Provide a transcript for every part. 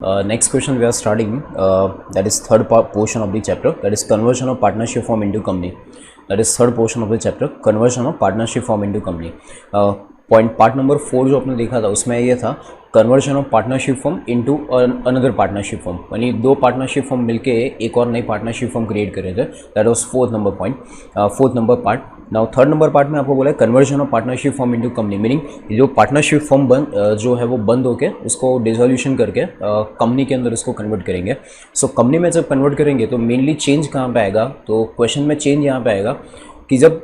Next question we are starting, that is third portion of the chapter, that is conversion of partnership firm into company. That is third portion of the chapter, conversion of partnership firm into company. Part number 4 जो आपने देखा था उसमें ये था conversion of partnership firm into another partnership firm, यानी दो partnership firm मिलके एक और नई पार्टनरशिप फर्म क्रिएट कर रहे थे. That was fourth number part. Now third number part में आपको बोला है conversion of partnership firm into company, meaning जो पार्टनरशिप फर्म जो है वो बंद होके उसको डिसोल्यूशन करके कंपनी के अंदर उसको कन्वर्ट करेंगे. सो कंपनी में जब कन्वर्ट करेंगे तो मेनली चेंज कहाँ पे आएगा, तो क्वेश्चन में चेंज यहाँ पे आएगा कि जब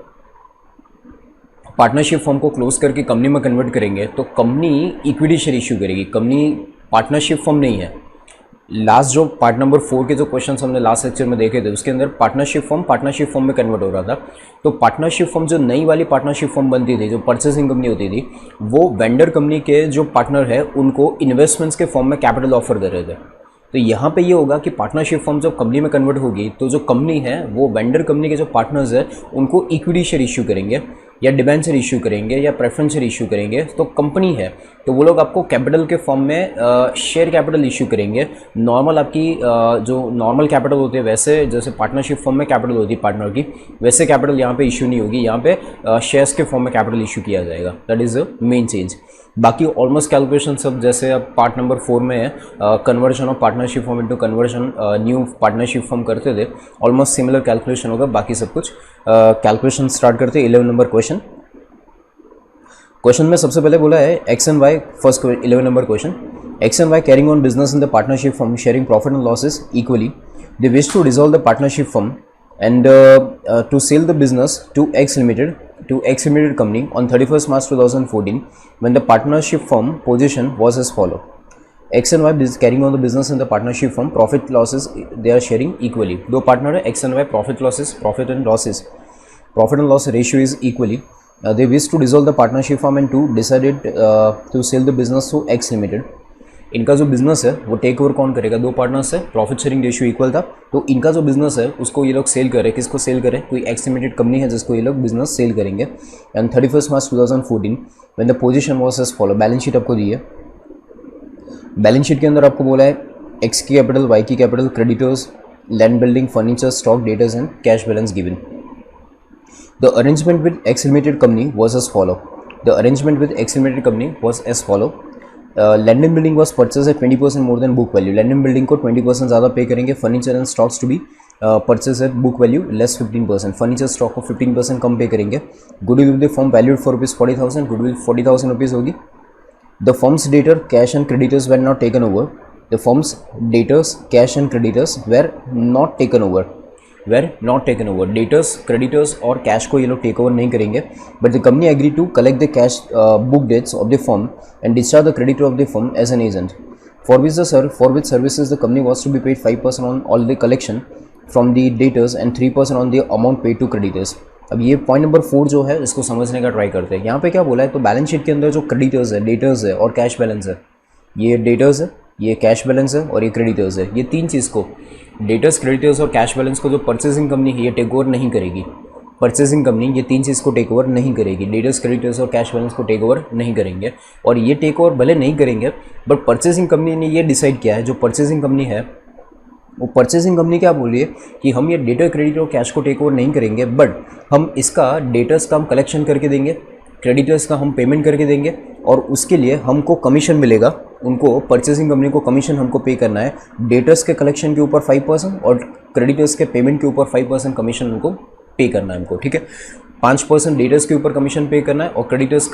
पार्टनरशिप फर्म को क्लोज करके कंपनी में कन्वर्ट करेंगे तो कंपनी इक्विटी शेयर इश्यू करेगी. कंपनी पार्टनरशिप फर्म नहीं है. लास्ट जो पार्ट नंबर 4 के जो क्वेश्चंस हमने लास्ट लेक्चर में देखे थे उसके अंदर पार्टनरशिप फर्म में कन्वर्ट हो रहा था. तो पार्टनरशिप फर्म जो नई वाली पार्टनरशिप फर्म बनती थी, जो परचेसिंग कंपनी होती थी, वो वेंडर कंपनी के जो पार्टनर है उनको इन्वेस्टमेंट्स के फॉर्म में कैपिटल ऑफर कर रहे थे. तो यहाँ पे ये होगा कि पार्टनरशिप फर्म जब कंपनी में कन्वर्ट होगी तो जो कंपनी है वो वेंडर कंपनी के जो पार्टनर्स है उनको इक्विटी शेयर इश्यू करेंगे या डिबेंचर इश्यू करेंगे या प्रेफरेंस शेयर इश्यू करेंगे. तो कंपनी है तो वो लोग आपको कैपिटल के फॉर्म में शेयर कैपिटल इश्यू करेंगे. नॉर्मल आपकी जो नॉर्मल कैपिटल होती है वैसे जैसे पार्टनरशिप फर्म में कैपिटल होती है पार्टनर की, वैसे कैपिटल यहाँ पे इश्यू नहीं होगी. यहाँ पे शेयर्स के फॉर्म में कैपिटल इश्यू किया जाएगा. That is the main change. बाकी ऑलमोस्ट कैलकुलेशन सब जैसे अब पार्ट नंबर 4 में है conversion of partnership firm into conversion new partnership firm करते थे, ऑलमोस्ट सिमिलर कैलकुलेशन होगा. बाकी सब कुछ कैलकुलेशन स्टार्ट करते हैं. 11 नंबर क्वेश्चन में सबसे पहले बोला है X and Y. First 11 number question, X and Y carrying on business in the partnership firm sharing profit and losses equally. They wish to dissolve the partnership firm and to sell the business to X Limited company on 31st March 2014 when the partnership firm position was as follow. X and Y carrying on the business in the partnership firm, profit losses they are sharing equally. दो partner है X and Y, profit and loss ratio is equally. They wish to dissolve the partnership firm and to decided to sell the business to X Limited. इनका जो business है वो take over कौन करेगा, दो partners है, profit sharing ratio equal था. तो इनका जो बिजनेस है उसको ये लोग सेल करें. किसको सेल करें, कोई एक्स लिमिटेड कंपनी है जिसको ये लोग बिजनेस सेल करेंगे. And 31st March 2014 when the position was as follow. Balance sheet आपको दी है. बैलेंस शीट के अंदर आपको बोला है एक्स की कैपिटल, वाई की capital, creditors, land building, furniture, stock, debtors and cash balance given. The arrangement with X limited company was as follow. Land and building was purchase at 20% more than book value. Land and building को 20% ज़्यादा pay करेंगे. Furniture and stocks to be purchase at book value less 15%. Furniture stock को 15% कम pay करेंगे. Goodwill with the firm valued for ₹40,000. Goodwill 40,000 rupees होगी. The firm's debtor cash and creditors were not taken over. The firm's debtors cash and creditors were not taken over. Debtors, creditors और cash को ये लोग take over नहीं करेंगे. But the company agree to collect the cash book debts of the firm and discharge the creditor of the firm as an agent. For which services the company was to be paid 5% on all the collection from the debtors and 3% on the amount paid to creditors. अब ये point number 4 जो है इसको समझने का try करते हैं. यहाँ पे क्या बोला है, तो बैलेंस शीट के अंदर जो क्रेडिटर्स है, डेटर्स है और कैश बैलेंस है, ये डेटर्स है, ये कैश बैलेंस है और ये क्रेडिटर्स है. ये तीन चीज़ को, डेटर्स, क्रेडिटर्स और कैश बैलेंस को जो परचेसिंग कंपनी है ये टेक ओवर नहीं करेगी. परचेसिंग कंपनी ये तीन चीज़ को टेक ओवर नहीं करेगी. डेटर्स, क्रेडिटर्स और कैश बैलेंस को टेक ओवर नहीं करेंगे. और ये टेक ओवर भले नहीं करेंगे बट परचेसिंग कंपनी ने ये डिसाइड किया है, जो परचेसिंग कंपनी है वो परचेसिंग कंपनी क्या बोल रही है कि हम ये डेटर, क्रेडिटर और कैश को टेक ओवर नहीं करेंगे, बट हम इसका डेटर्स का हम कलेक्शन करके देंगे, क्रेडिटर्स का हम पेमेंट करके देंगे और उसके लिए हमको कमीशन मिलेगा. उनको परचेसिंग कंपनी को कमीशन हमको पे करना है. डेटर्स के कलेक्शन के ऊपर 5% और क्रेडिटर्स के पेमेंट के ऊपर 5% कमीशन उनको पे करना है हमको. ठीक है, 5% डेटर्स के ऊपर कमीशन पे करना है और डेटर्स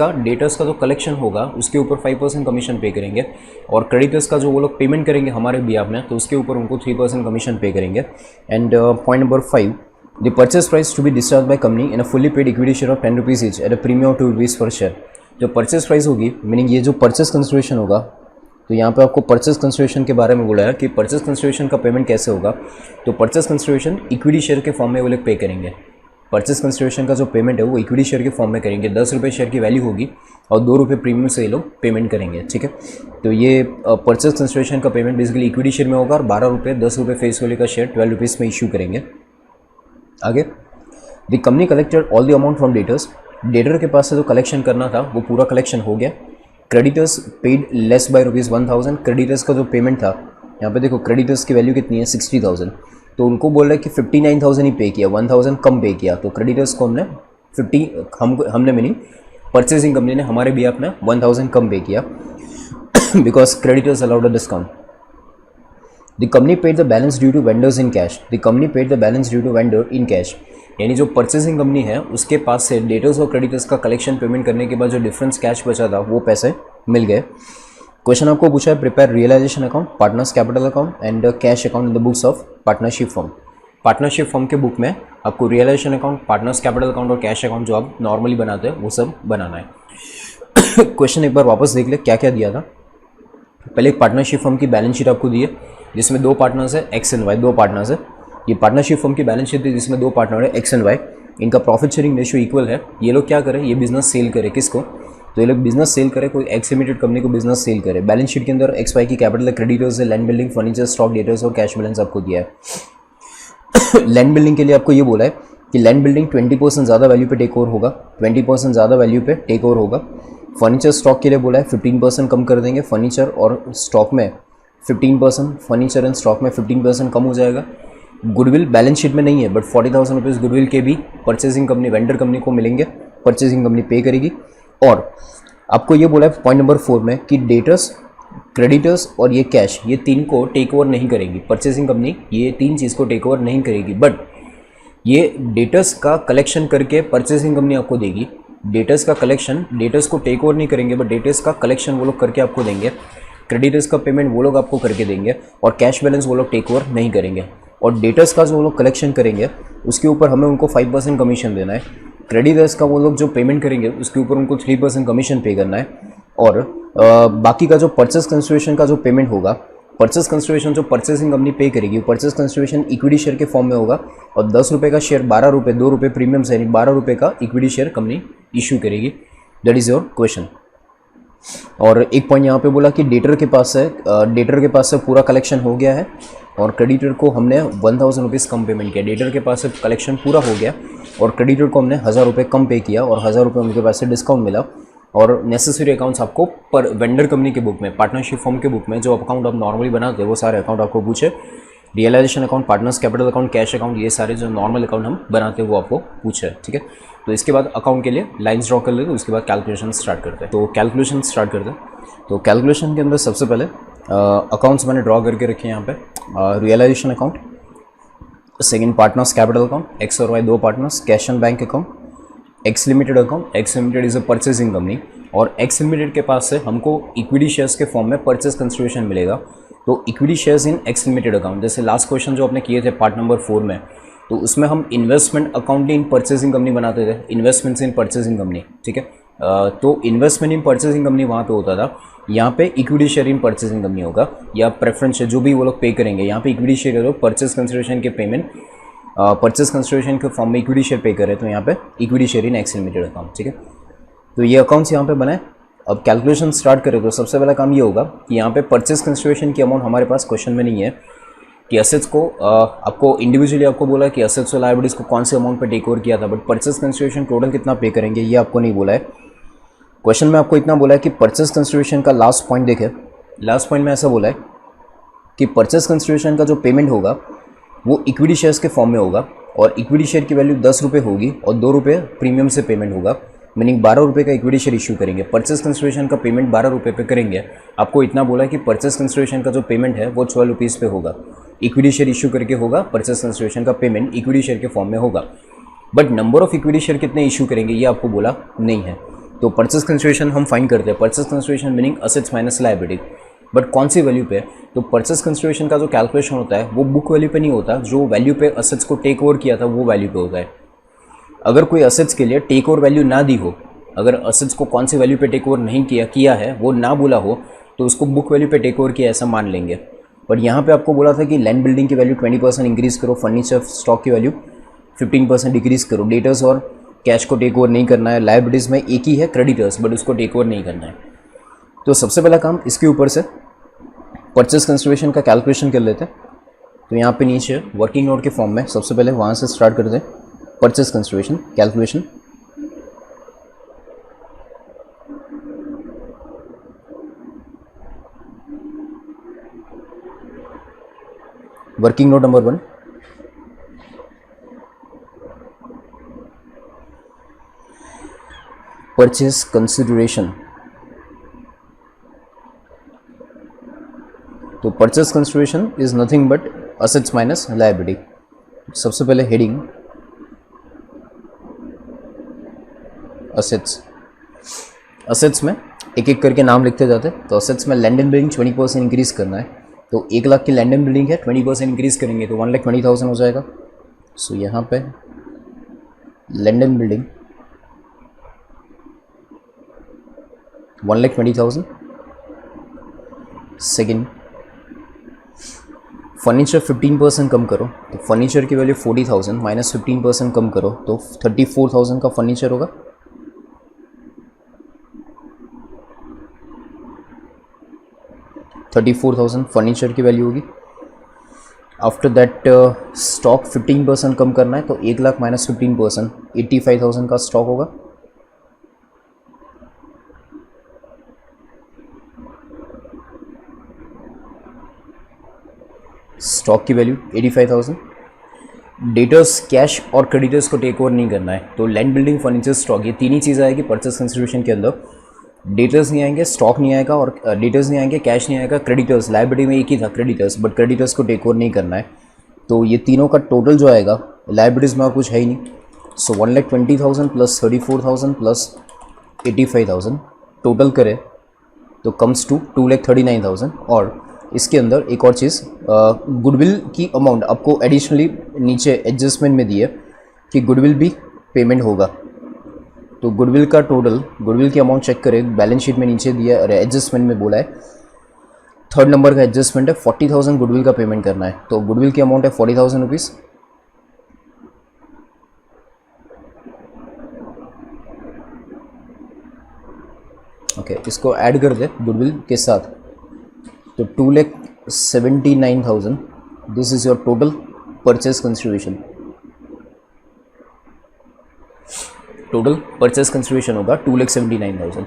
का जो कलेक्शन होगा उसके ऊपर 5% कमीशन पे करेंगे. और क्रेडिटर्स का जो वो लोग पेमेंट करेंगे हमारे बिहाफ में तो उसके ऊपर उनको 3% कमीशन पे करेंगे. And point number 5, the purchase price to be discharged by company in a fully paid equity share of 10 rupees each at a premium of 2 rupees per share. जो परचेस प्राइस होगी, meaning ये जो purchase consideration होगा, तो यहाँ पे आपको purchase consideration के बारे में बोला है कि परचेस कंसिडरेशन का पेमेंट कैसे होगा. तो परचेस कंसिडरेशन इक्विटी शेयर के फॉर्म में वो लोग पे करेंगे. परचेस कंसिडरेशन का जो पेमेंट है वो इक्विटी शेयर के फॉर्म में करेंगे. 10 रुपये शेयर की वैल्यू होगी और 2 रुपये प्रीमियम से ये लोग पेमेंट करेंगे. ठीक है, तो ये परचेस कंसिडरेशन का पेमेंट बेसिकली इक्विटी शेयर में होगा और 12 रुपये 10 रुपये फेस वैल्यू का शेयर 12 रुपीज़ में इशू करेंगे. आगे, the company collected all the amount from debtors. Debtor के पास से जो कलेक्शन करना था वो पूरा कलेक्शन हो गया. Creditors paid less bye ₹1,000. Creditors का जो पेमेंट था यहाँ पे देखो क्रेडिटर्स की वैल्यू कितनी है 60,000, तो उनको बोल रहा है कि 59,000 ही पे किया, 1,000 कम पे किया, तो क्रेडिटर्स को हमने 50 हमने मीनिंग परचेसिंग कंपनी ने हमारे भी में 1,000 कम पे किया because creditors allowed a discount. The company paid the balance due to vendors in cash, the company paid the balance due to vendor in cash, यानी जो परचेसिंग कंपनी है उसके पास से डेटर्स और क्रेडिटर्स का कलेक्शन पेमेंट करने के बाद जो डिफरेंस कैश बचा था वो पैसे मिल गए। क्वेश्चन आपको पूछा है prepare realisation account, partners capital account and cash account in the books of partnership firm. Partnership firm के बुक में आपको realisation account, partners capital account और कैश अकाउंट जो आप नॉर्मली बनाते हैं वो सब बनाना है। क्वेश्चन एक बार वापस देख ले क्या क्या दिया था। पहले एक पार्टनरशिप फर्म की बैलेंस शीट आपको दी है जिसमें दो पार्टनर्स है एक्स एंड वाई, दो पार्टनर्स है। ये पार्टनरशिप फर्म की बैलेंस शीट थी जिसमें दो पार्टनर है एक्स एंड वाई, इनका प्रॉफिट शेयरिंग रेशियो इक्वल है। ये लोग क्या करें, ये बिजनेस सेल करे किसको, तो ये लोग बिजनेस सेल करे, कोई एक्स लिमिटेड कंपनी को बिजनेस सेल करे। बैलेंस शीट के अंदर एक्स वाई की कैपिटल है, क्रेडिटर्स है, land building, furniture, stock, debtors और कैश बैलेंस आपको दिया है। लैंड बिल्डिंग के लिए आपको ये बोला है कि लैंड बिल्डिंग 20% ज़्यादा वैल्यू पे टेक ओवर होगा, 20% ज़्यादा वैल्यू पे टेक ओवर होगा। फर्नीचर स्टॉक के लिए बोला है 15% कम कर देंगे, फर्नीचर और स्टॉक में 15%, फर्नीचर एंड स्टॉक में 15% कम हो जाएगा। गुडविल बैलेंस शीट में नहीं है बट 40,000 रुपीज़ गुडविल के भी परचेसिंग कंपनी वेंडर कंपनी को मिलेंगे, परचेसिंग कंपनी पे करेगी। और आपको ये बोला है पॉइंट नंबर 4 में कि डेटर्स, क्रेडिटर्स और ये कैश, ये तीन को टेक ओवर नहीं करेंगी परचेसिंग कंपनी, ये तीन चीज़ को टेक ओवर नहीं करेगी, बट ये डेटर्स का कलेक्शन करके परचेसिंग कंपनी आपको देगी। डेटर्स का कलेक्शन, डेटर्स को टेक ओवर नहीं करेंगे बट डेटर्स का कलेक्शन वो लोग करके आपको देंगे, क्रेडिटर्स का पेमेंट वो लोग आपको करके देंगे और कैश बैलेंस वो लोग टेक ओवर नहीं करेंगे। और डेटर्स का जो वो लोग कलेक्शन करेंगे उसके ऊपर हमें उनको 5% कमीशन देना है, क्रेडिटर्स का वो लोग जो पेमेंट करेंगे उसके ऊपर उनको 3% कमीशन पे करना है। और बाकी का जो परचेस कंसिडरेशन का जो पेमेंट होगा, परचेस कंसिडरेशन जो परचेसिंग कंपनी पे करेगी, परचेस कंसिडरेशन इक्विटी शेयर के फॉर्म में होगा और 10 रुपये का शेयर 12 रुपये, 2 रुपये प्रीमियम से, यानी 12 रुपये का इक्विटी शेयर कंपनी इशू करेगी। That is your question. और एक पॉइंट यहाँ पे बोला कि डेटर के पास से पूरा कलेक्शन हो गया है और क्रेडिटर को हमने 1,000 रुपीज़ कम पेमेंट किया। डेटर के पास से कलेक्शन पूरा हो गया और क्रेडिटर को हमने 1,000 रुपये कम पे किया और 1,000 रुपये उनके पास से डिस्काउंट मिला। और नेसेसरी अकाउंट्स आपको पर वेंडर कंपनी के बुक में, पार्टनरशिप फॉर्म के बुक में जो अकाउंट आप नॉर्मली बनाते हैं वो सारे अकाउंट आपको पूछे। Realisation account, partners capital account, cash account, ये सारे जो नॉर्मल अकाउंट हम बनाते हैं वो आपको पूछे, ठीक है। तो इसके बाद अकाउंट के लिए लाइन्स ड्रॉ कर लेते हैं, उसके बाद कैलकुलेशन स्टार्ट करते हैं। तो कैलकुलेशन स्टार्ट करते हैं। तो कैलकुलेशन के अंदर सबसे पहले अकाउंट्स मैंने ड्रॉ करके रखे हैं यहाँ पे। Realisation account, second partners capital account, X और वाई दो partners, cash and bank account, X limited account, X limited is a purchasing company और एक्स लिमिटेड के पास से हमको इक्विटी शेयर्स के फॉर्म में परचेस कंसिडरेशन मिलेगा। तो equity shares in X limited account, जैसे लास्ट क्वेश्चन जो आपने किए थे पार्ट नंबर 4 में, तो उसमें हम investment account in purchasing company बनाते थे, इन्वेस्टमेंट्स इन परचेसिंग कंपनी, ठीक है। तो इन्वेस्टमेंट इन परचेसिंग कंपनी वहाँ पे होता था, यहाँ पे इक्विटी शेयर इन परचेसिंग कंपनी होगा या प्रेफरेंस जो भी वो लोग पे करेंगे, यहाँ पे इक्विटी शेयर लोग परचेस कंसिडरेशन के पेमेंट परचेस कंसिडरेशन के फॉर्म में इक्विटी शेयर पे करे, तो यहाँ पे इक्विटी शेयर इन एक्स लिमिटेड अकाउंट, ठीक है। तो ये अकाउंट्स यहाँ पे बनाए। अब कैलकुलेशन स्टार्ट करें तो सबसे पहला काम ये होगा कि यहाँ पे परचेस कंसिडरेशन की अमाउंट हमारे पास क्वेश्चन में नहीं है कि असेट्स को आपको इंडिविजुअली आपको बोला कि असेट्स और लायबिलिटीज को कौन से अमाउंट पे टेक ओवर किया था, बट परचेस कंसिडरेशन टोटल कितना पे करेंगे ये आपको नहीं बोला है। क्वेश्चन में आपको इतना बोला है कि परचेस कंसिडरेशन का लास्ट पॉइंट देखें, लास्ट पॉइंट में ऐसा बोला है कि परचेस कंसिडरेशन का जो पेमेंट होगा वो इक्विटी शेयर्स के फॉर्म में होगा और इक्विटी शेयर की वैल्यू 10 रुपये होगी और 2 रुपये प्रीमियम से पेमेंट होगा, मीनिंग 12 रुपये का इक्विटी शेयर इशू करेंगे। परचेस कंसिडरेशन का पेमेंट 12 रुपये पे करेंगे। आपको इतना बोला है कि परचेस कंसिडरेशन का जो पेमेंट है वो 12 रुपीज़ पे होगा, इक्विटी शेयर इशू करके होगा, परचेस कंसिडरेशन का पेमेंट इक्विटी शेयर के फॉर्म में होगा, but number of equity share कितने इशू करेंगे ये आपको बोला नहीं है। तो परचेस कंसिडरेशन हम फाइंड करते हैं, purchase consideration meaning assets minus liability, but कौन सी वैल्यू पे। तो परचेस कंसिडरेशन का जो कैलकुलेशन होता है वो बुक वैल्यू पे नहीं होता, जो वैल्यू पे असेट्स को टेक ओवर किया था वो वैल्यू पे होता है। अगर कोई असेट्स के लिए टेक ओवर वैल्यू ना दी हो, अगर असेट्स को कौन सी वैल्यू पे टेक ओवर नहीं किया है वो ना बोला हो, तो उसको बुक वैल्यू पे टेक ओवर किया ऐसा मान लेंगे। पर यहाँ पे आपको बोला था कि लैंड बिल्डिंग की वैल्यू 20% इंक्रीज़ करो, फर्नीचर स्टॉक की वैल्यू 15% डिक्रीज़ करो, डेटर्स और कैश को टेक ओवर नहीं करना है, लायबिलिटीज़ में एक ही है क्रेडिटर्स बट उसको टेक ओवर नहीं करना है। तो सबसे पहला काम इसके ऊपर से परचेस कंसिडरेशन का कैलकुलेशन कर लेते हैं। तो यहाँ पे नीचे वर्किंग नोट के फॉर्म में सबसे पहले वहाँ से स्टार्ट करते हैं purchase consideration calculation. Working note number 1, purchase consideration. तो purchase consideration is nothing but assets minus liability. सबसे पहले हेडिंग असेट्स, असेट्स में एक एक करके नाम लिखते जाते हैं। तो असेट्स में लैंड एंड बिल्डिंग 20% इंक्रीज करना है। तो 1 लाख की लैंड एंड बिल्डिंग है, 20% इंक्रीज करेंगे तो 1,20,000 हो जाएगा। सो यहाँ पे land and building 1,20,000। Second, furniture 15% कम करो, तो फर्नीचर की वैल्यू 40,000 माइनस 15% कम करो तो 34,000 का फर्नीचर होगा। $34,000 फर्नीचर की वैल्यू होगी। आफ्टर दैट स्टॉक 15% कम करना है, तो 1 लाख माइनस 15% 85,000 का स्टॉक होगा। स्टॉक की वैल्यू 85,000। डेटर्स, कैश और क्रेडिटर्स को टेक ओवर नहीं करना है, तो लैंड बिल्डिंग फर्नीचर स्टॉक ये तीन ही चीज़ आएगी परचेस कंसिडरेशन के अंदर। डेटर्स नहीं आएंगे, स्टॉक नहीं आएगा और डेटर्स नहीं आएंगे, कैश नहीं आएगा। क्रेडिटर्स, लायबिलिटी में एक ही था क्रेडिटर्स, बट क्रेडिटर्स को टेक ओवर नहीं करना है। तो ये तीनों का टोटल जो आएगा, लायबिलिटीज़ में और कुछ है ही नहीं। सो 1,20,000 प्लस 34,000 प्लस 85,000 टोटल करे तो कम्स टू 2,39,000। और इसके अंदर एक और चीज़, गुडविल की अमाउंट आपको एडिशनली नीचे एडजस्टमेंट में दी है कि गुडविल भी पेमेंट होगा। तो गुडविल का टोटल, गुडविल की अमाउंट चेक करें, बैलेंस शीट में नीचे दिया है, एडजस्टमेंट में बोला है। थर्ड नंबर का एडजस्टमेंट है 40,000 गुडविल का पेमेंट करना है। तो गुडविल की अमाउंट है 40,000 रुपीज़। ओके, इसको ऐड कर दे गुडविल के साथ, तो 2,79,000 this is your total purchase consideration. Total purchase consideration होगा 2,79,000।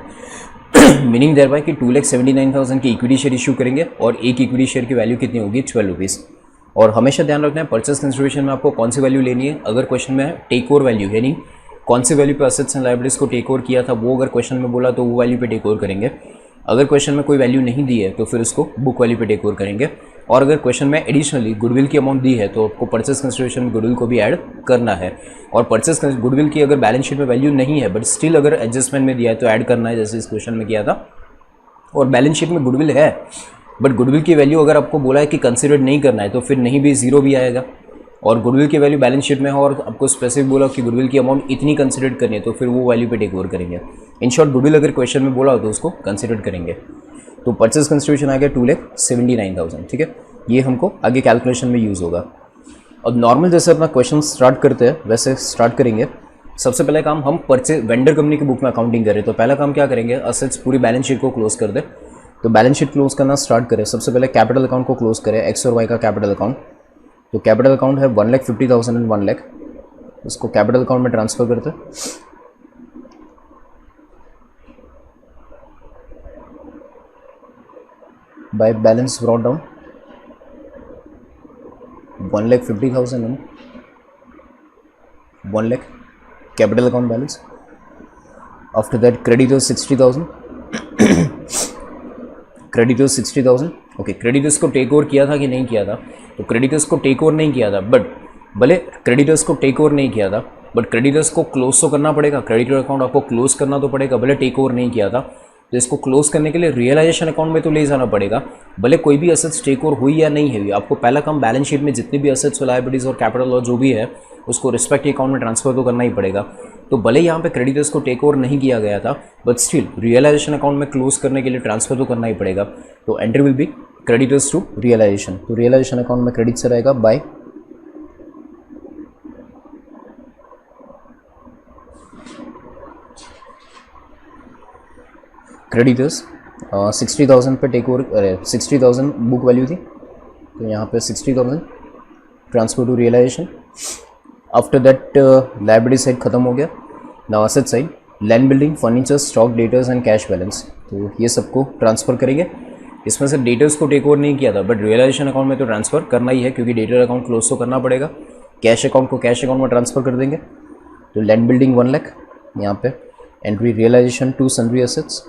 मीनिंग देयर बाय कि 2,79,000 की इक्विटी शेयर इशू करेंगे और एक इक्विटी शेयर की वैल्यू कितनी होगी, 12 रुपीज़। और हमेशा ध्यान रखना है परचेज कंसिडरेशन में आपको कौन सी वैल्यू लेनी है। अगर क्वेश्चन में टेक ओवर वैल्यू है, नहीं कौन सी वैल्यू पे असेट्स एंड लायबिलिटीज को टेक ओवर किया था, वो अगर क्वेश्चन में बोला तो वो वैल्यू पे टेक ओवर करेंगे। अगर क्वेश्चन में कोई वैल्यू नहीं दी है तो फिर उसको बुक वैल्यू पे टेक ओवर करेंगे। और अगर क्वेश्चन में एडिशनली गुडविल की अमाउंट दी है तो आपको परचेज कंसिडरेशन में गुडविल को भी ऐड करना है। और परचेज गुडविल की अगर बैलेंस शीट में वैल्यू नहीं है बट स्टिल अगर एडजस्टमेंट में दिया है तो ऐड करना है, जैसे इस क्वेश्चन में किया था। और बैलेंस शीट में गुडविल है बट गुडविल की वैल्यू अगर आपको बोला है कि कंसिडर नहीं करना है तो फिर नहीं भी, जीरो भी आएगा। और गुडविल की वैल्यू बैलेंस शीट में है और आपको स्पेसिफिक बोला कि गुडविल की अमाउंट इतनी कंसिडर करनी है तो फिर वो वैल्यू पे टेक ओवर करेंगे। इन शॉर्ट, गुडविल अगर क्वेश्चन में बोला हो तो उसको कंसिडर करेंगे। तो परचेज कंसिडरेशन आ गया 2,79,000। ठीक है, ये हमको आगे कैलकुलेशन में यूज़ होगा। अब नॉर्मल जैसे अपना क्वेश्चन स्टार्ट करते हैं वैसे स्टार्ट करेंगे। सबसे पहले काम हम परचेज वेंडर कंपनी की बुक में अकाउंटिंग करें, तो पहला काम क्या करेंगे, असेट्स पूरी बैलेंस शीट को क्लोज कर दे। तो बैलेंस शीट क्लोज करना स्टार्ट करें। सबसे पहले कैपिटल अकाउंट को क्लोज करें, एक्स और वाई का कैपिटल अकाउंट। तो कैपिटल अकाउंट है 1,50,000 एंड 1 लाख, उसको कैपिटल अकाउंट में ट्रांसफर करते हैं। Bye balance brought down 1,50,000 and 1 lakh capital account balance. After that creditors 60,000, creditors 60,000। Okay, creditors को टेक ओवर किया था कि नहीं किया था, तो क्रेडिटर्स को टेक ओवर नहीं किया था, बट भले क्रेडिटर्स को टेक ओवर नहीं किया था बट क्रेडिटर्स को क्लोज तो करना पड़ेगा। क्रेडिटर अकाउंट आपको क्लोज करना तो पड़ेगा, भले टेक ओवर नहीं किया था। तो इसको क्लोज करने के लिए रियलाइजेशन अकाउंट में तो ले जाना पड़ेगा, भले कोई भी असेट्स टेक ओवर हुई या नहीं हुई। आपको पहला काम बैलेंस शीट में जितनी भी असेट्स और लायबिलिटीज और कैपिटल और जो भी है उसको रिस्पेक्टिव अकाउंट में ट्रांसफर तो करना ही पड़ेगा। तो भले यहाँ पे क्रेडिटर्स को टेक ओवर नहीं किया गया था बट स्टिल रियलाइजेशन अकाउंट में क्लोज करने के लिए ट्रांसफर तो करना ही पड़ेगा। तो entry will be creditors to realisation. तो रियलाइजेशन अकाउंट में क्रेडिट से रहेगा बाय क्रेडिटर्स 60,000 पे टेक ओवर, अरे 60,000 बुक वैल्यू थी तो यहाँ पे 60,000 transfer to realisation. After that liability side खत्म हो गया। Now asset side, land building, furniture, stock, debtors and cash balance. तो ये सबको ट्रांसफ़र करेंगे। इसमें से डेटर्स को टेक ओवर नहीं किया था, बट रियलाइजेशन अकाउंट में तो ट्रांसफ़र करना ही है क्योंकि डेटर अकाउंट क्लोज तो करना पड़ेगा। कैश अकाउंट को कैश अकाउंट में ट्रांसफ़र कर देंगे। तो लैंड बिल्डिंग 1 लाख, यहाँ पे entry realisation to sundry assets,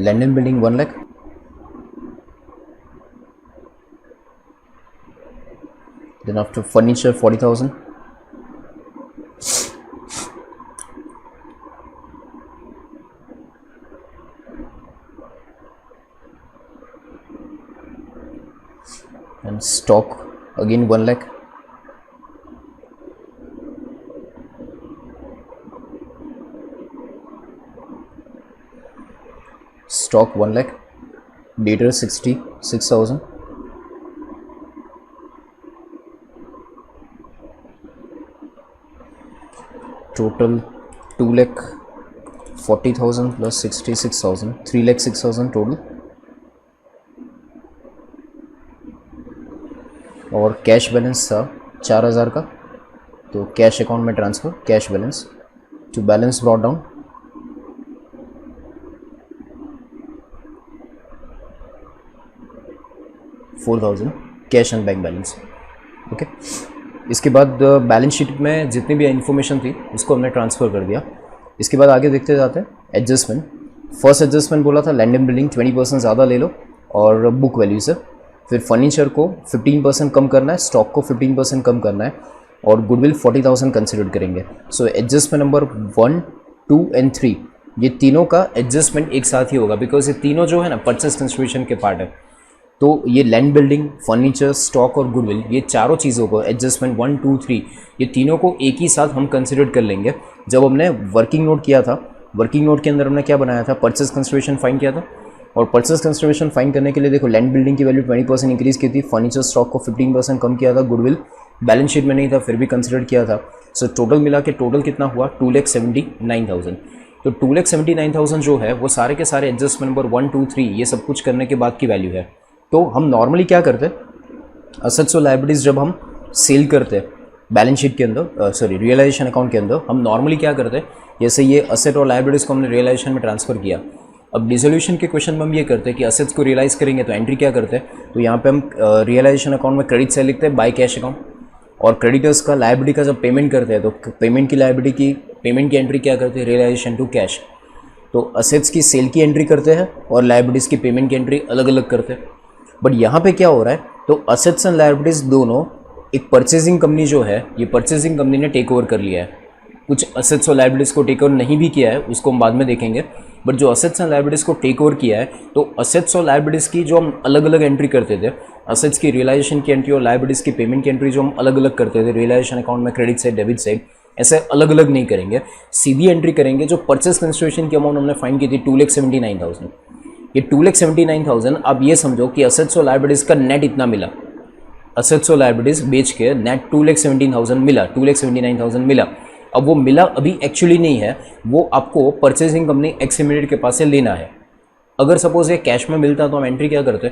land and building 1 lakh, then after furniture 40,000, and stock again 1 lakh, stock 1 lakh, debtor 66,000, total 2 lakh 40,000 plus 66,000, 3 lakh 6,000 total। और cash balance था 4,000 का, तो कैश अकाउंट में transfer, cash balance to balance brought down, $4,000 cash and bank balance. Okay, इसके बाद balance sheet में जितनी भी इन्फॉर्मेशन थी उसको हमने ट्रांसफ़र कर दिया। इसके बाद आगे देखते जाते हैं एडजस्टमेंट। फर्स्ट एडजस्टमेंट बोला था लैंड एंड बिल्डिंग 20% ज़्यादा ले लो और बुक वैल्यू से। फिर फर्नीचर को 15% कम करना है, स्टॉक को 15% कम करना है और गुडविल 40,000 कंसिडर करेंगे। सो एडजस्टमेंट नंबर 1, 2 एंड 3 ये तीनों का एडजस्टमेंट एक साथ ही होगा बिकॉज ये तीनों जो है ना परचेस कंसिडरेशन के पार्ट है। तो ये लैंड बिल्डिंग, फर्नीचर, स्टॉक और गुडविल ये चारों चीज़ों को एडजस्टमेंट 1, 2, 3 ये तीनों को एक ही साथ हम कंसिडर कर लेंगे। जब हमने वर्किंग नोट किया था, वर्किंग नोट के अंदर हमने क्या बनाया था, परचेस कंसिडरेशन फाइंड किया था। और परचेस कंसिडरेशन फाइंड करने के लिए देखो लैंड बिल्डिंग की वैल्यू 20% इंक्रीज़ की थी, फर्नीचर स्टॉक को 15% कम किया था, गुडविल बैलेंस शीट में नहीं था फिर भी कंसिडर किया था। सो टोटल मिला के टोटल कितना हुआ 2,79,000। तो 2,79,000 जो है वो सारे के सारे एडजस्टमेंट नंबर 1, 2, 3 ये सब कुछ करने के बाद की वैल्यू है। तो हम नॉर्मली क्या करते हैं, असेट्स और लायबिलिटीज़ जब हम सेल करते हैं बैलेंस शीट के अंदर, सॉरी रियलाइजेशन अकाउंट के अंदर, हम नॉर्मली क्या करते हैं, जैसे ये असेट और लायबिलिटीज़ को हमने रियलाइजेशन में ट्रांसफ़र किया। अब डिसोल्यूशन के क्वेश्चन में हम ये करते हैं कि असेट्स को रियलाइज़ करेंगे तो एंट्री क्या करते हैं, तो यहाँ पे हम रियलाइजेशन अकाउंट में क्रेडिट से लिखते हैं बाय कैश अकाउंट, और क्रेडिटर्स का लायबिलिटी का जब पेमेंट करते हैं तो पेमेंट की लायबिलिटी की पेमेंट की एंट्री क्या करते हैं, रियलाइजेशन टू कैश। तो असेट्स की सेल की एंट्री करते हैं और लायबिलिटीज़ की पेमेंट की एंट्री अलग अलग करते हैं। बट यहाँ पे क्या हो रहा है, तो असेट्स एंड लायबिलिटीज़ दोनों एक परचेजिंग कंपनी जो है, ये परचेजिंग कंपनी ने टेक ओवर कर लिया है। कुछ असेट्स और लायबिलिटीज़ को टेक ओवर नहीं भी किया है, उसको हम बाद में देखेंगे। बट जो असेट्स एंड लायबिलिटीज़ को टेक ओवर किया है, तो असेट्स और लायबिलिटीज़ की जो हम अलग अलग एंट्री करते थे, असेट्स की रियलाइजेशन की एंट्री और लायबिलिटीज़ की पेमेंट की एंट्री जो हम अलग अलग करते थे रियलाइजेशन अकाउंट में क्रेडिट साइड डेबिट साइड, ऐसे अलग अलग नहीं करेंगे, सीधी एंट्री करेंगे। जो परचेस कंसिडरेशन की अमाउंट हमने फाइंड की थी 2,79,000, ये 2,79,000 आप ये समझो कि असेट्स और लायबिलिटीज़ का नेट इतना मिला, असेट्स और लायबिलिटीज़ बेच के नेट 2,17,000 मिला, 2,79,000 मिला। अब वो मिला अभी एक्चुअली नहीं है, वो आपको परचेजिंग कंपनी एक्स लिमिटेड के पास से लेना है। अगर सपोज ये कैश में मिलता तो हम एंट्री क्या करते,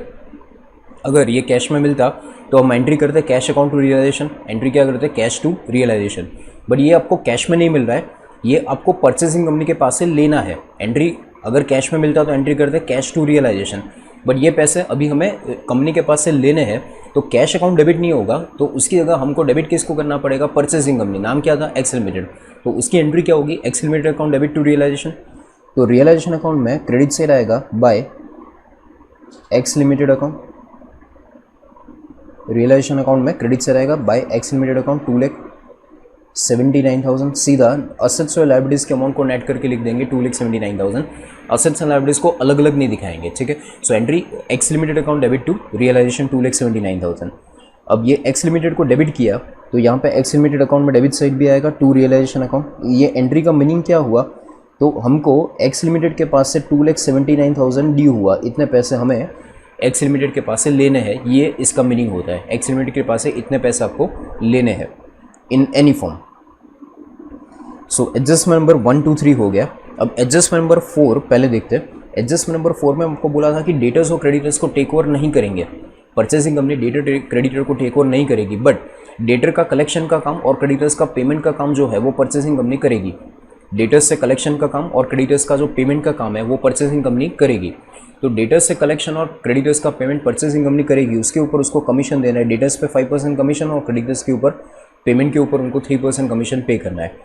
अगर ये कैश में मिलता तो हम एंट्री करते cash account to realisation, entry क्या करते कैश टू रियलाइजेशन। बट ये आपको कैश में नहीं मिल रहा है, ये आपको परचेजिंग कंपनी के पास से लेना है। एंट्री अगर कैश में मिलता तो एंट्री करते कैश टू रियलाइजेशन, बट ये पैसे अभी हमें कंपनी के पास से लेने हैं, तो कैश अकाउंट डेबिट नहीं होगा, तो उसकी जगह हमको डेबिट किसको करना पड़ेगा, परचेजिंग कंपनी, नाम क्या था एक्स लिमिटेड। तो उसकी एंट्री क्या होगी, X limited account debit to realisation. तो रियलाइजेशन अकाउंट में क्रेडिट सेल आएगा by X limited account, realisation account में क्रेडिट सेल आएगा बाय एक्स लिमिटेड अकाउंट 2,79,000। सीधा असेट्स और लायबिलिटीज़ के अमाउंट को नेट करके लिख देंगे 2,79,000। असेट्स एंड लायबिलिटीज़ को अलग अलग नहीं दिखाएंगे, ठीक है। So entry X limited account debit to realisation 2,79,000। अब ये एक्स लिमिटेड को डेबिट किया तो यहाँ पे एक्स लिमिटेड अकाउंट में डेबिट साइड भी आएगा टू रियलाइजेशन अकाउंट। ये एंट्री का मीनिंग क्या हुआ, तो हमको एक्स लिमिटेड के पास से 2,79,000 ड्यू हुआ, इतने पैसे हमें एक्स लिमिटेड के पास से लेने हैं, ये इसका मीनिंग होता है। एक्स लिमिटेड के पास से इतने पैसे आपको लेने हैं in any form. So adjustment number 1, 2, 3 हो गया। अब एडजस्टमेंट नंबर 4 पहले देखते हैं। एडजस्टमेंट नंबर 4 में आपको बोला था कि डेटर्स और क्रेडिटर्स को टेक ओवर नहीं करेंगे, परचेसिंग कंपनी डेटर क्रेडिटर को टेक ओवर नहीं करेगी, बट डेटर का कलेक्शन का काम और क्रेडिटर्स का पेमेंट का काम जो है वो परचेसिंग कंपनी करेगी। डेटर्स से कलेक्शन का काम और क्रेडिटर्स का जो पेमेंट का काम है वो परचेसिंग कंपनी करेगी। तो डेटर्स से कलेक्शन और क्रेडिटर्स का पेमेंट परचेसिंग कंपनी करेगी, उसके ऊपर उसको कमीशन देना है। डेटर्स पे 5% कमीशन और क्रेडिटर्स के ऊपर पेमेंट के ऊपर उनको 3% कमीशन पे करना है।